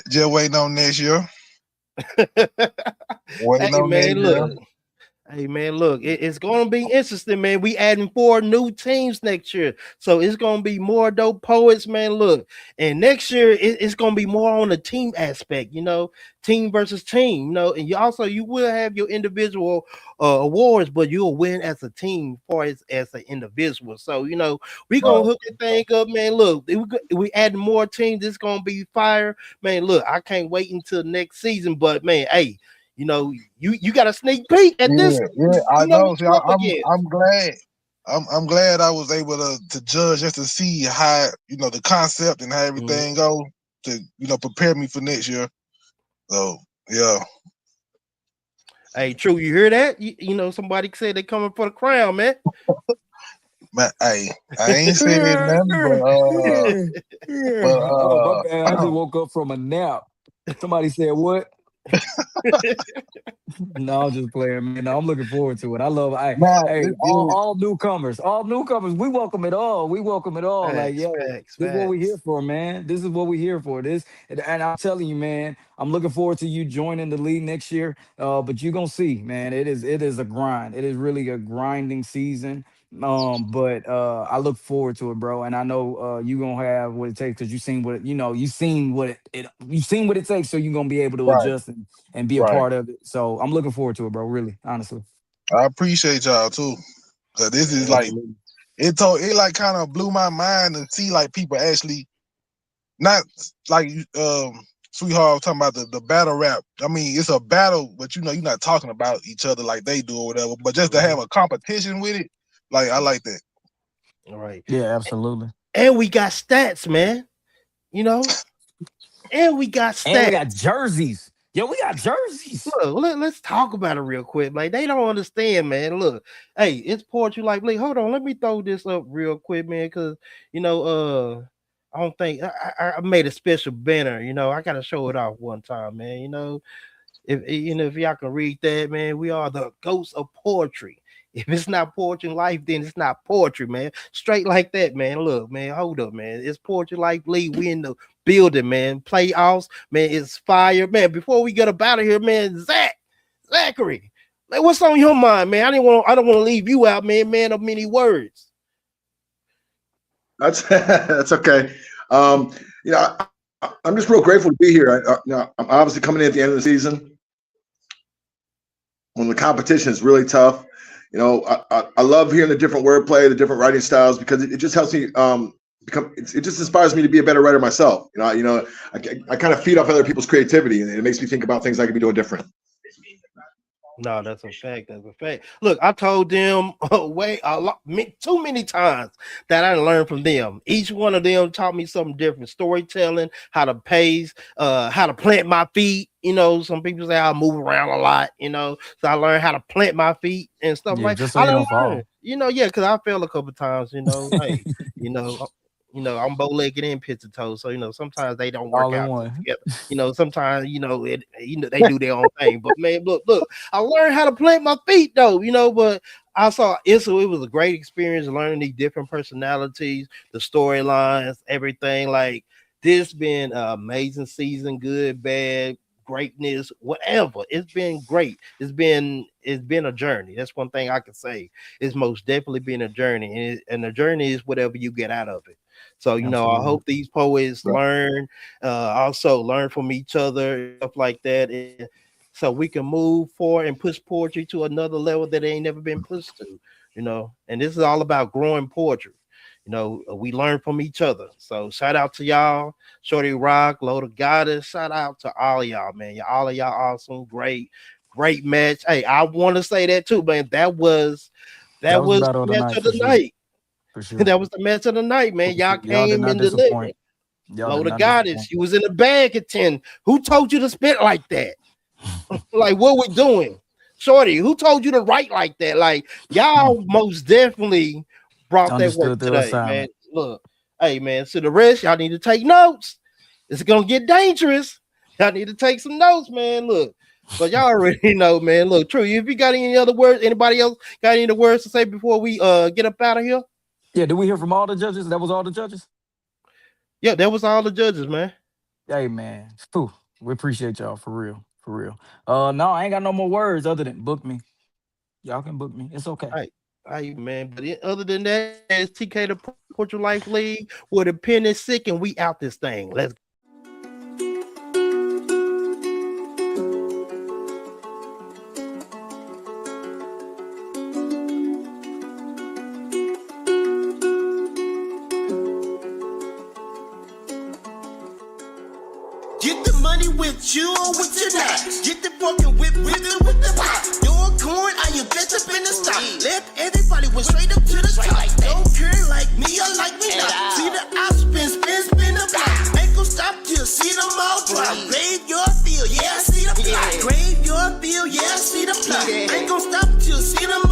Just waiting on next year. Waiting Hey on man, next year. look. Hey man, look, it's gonna be interesting, man. We adding 4 new teams next year, so it's gonna be more dope poets, man. Look, and next year it's gonna be more on the team aspect, team versus team, and you will have your individual awards, but you'll win as a team or as an individual. So we gonna hook the thing up, man. Look, we adding more teams. It's gonna be fire, man. Look, I can't wait until next season, but man, hey. You got a sneak peek at this. Yeah, I know. See, Again. I'm glad. I'm glad I was able to judge just to see how the concept and how everything go to prepare me for next year. So yeah. Hey, True, you hear that? Somebody said they coming for the crown, man. Man, hey, I ain't saying nothing, but oh, my bad. I just woke up from a nap. Somebody said what? No, I'm just playing, man. No, I'm looking forward to it. I love all newcomers. We welcome it all. Facts, Like, yo, facts, this is what we're facts. here for, man. This is what we're here for. And I'm telling you, man, I'm looking forward to you joining the league next year. But you're gonna see, man, it is a grind. It is really a grinding season. But I look forward to it, bro. And I know you gonna have what it takes because you've seen what it takes, so you're gonna be able to right, adjust and be a right. part of it. So I'm looking forward to it, bro. Really, honestly. I appreciate y'all too, cause this is like it like kind of blew my mind to see like people actually not like Sweetheart was talking about the battle rap. I mean, it's a battle, but you're not talking about each other like they do or whatever. But just to have a competition with it, like I like that. All right. Yeah, absolutely. And we got stats, man. And we got stats. And we got jerseys. Yo, we got jerseys. Look, let's talk about it real quick. Like, they don't understand, man. Look, hey, it's Poetry Life League. Hold on, let me throw this up real quick, man, because I don't think I made a special banner. I gotta show it off one time, man. If y'all can read that, man, we are the ghosts of poetry. If it's not Poetry Life, then it's not poetry, man. Straight like that, man. Look, man, hold up, man. It's Poetry Life League. We in the building, man. Playoffs, man. It's fire, man. Before we get up out of here, man, Zachary, like, what's on your mind, man? I don't want to leave you out, man. Man of many words. That's okay. I'm just real grateful to be here. I'm obviously coming in at the end of the season when the competition is really tough. I love hearing the different wordplay, the different writing styles, because it just helps me it just inspires me to be a better writer myself. I kind of feed off other people's creativity, and it makes me think about things I could be doing different. No, that's a fact. That's a fact. Look, I told them too many times that I learned from them. Each one of them taught me something different: storytelling, how to pace, how to plant my feet. Some people say I move around a lot. So I learned how to plant my feet and stuff like. Just so you don't fall. Because I fell a couple times. Hey, I'm bow-legged and pizza-toed, so sometimes they don't work out together. Sometimes they do their own thing. But man, look, I learned how to plant my feet though, but I saw it, so it was a great experience learning these different personalities, the storylines, everything. Like, this been an amazing season, good, bad, greatness, whatever. It's been great. It's been a journey. That's one thing I can say. It's most definitely been a journey, and the journey is whatever you get out of it. So, I hope these poets learn, also learn from each other, stuff like that, and so we can move forward and push poetry to another level that ain't never been pushed to, and this is all about growing poetry. We learn from each other. So shout out to y'all, Shorty Rock, Loda Goddess. Shout out to all of y'all, man. All of y'all awesome, great match. Hey, I want to say that too, man. That was the match of the night. For sure. That was the match of the night, man. Y'all came in delivered. Loda Goddess, she was in the bag at 10. Who told you to spit like that? Like, what we doing? Shorty, who told you to write like that? Like, y'all most definitely brought that work today, man. Look, hey, man, so the rest, y'all need to take notes. It's gonna get dangerous. Y'all need to take some notes, man. Look, but y'all already know, man. Look, True, if you got any other words, anybody else got any other words to say before we get up out of here? Yeah, did we hear from all the judges? That was all the judges? Yeah, that was all the judges, man. Hey, man. Whew, we appreciate y'all, for real. No, I ain't got no more words other than book me. Y'all can book me. It's okay. Hey, man. But other than that, it's TK the Portrait Life League where the pen is sick and we out this thing. Let's go. Get the money with you or with your not. Get the broken whip with the pop. Your corn, I invest up in the stock. Left everybody went straight up to the top. Don't care like me or like me not. See the op spin the block. Ain't gon' stop till see them all drop. Grave your field, yeah, I see the plot. Grave your field, yeah, I see the plot. Ain't gon' stop till see them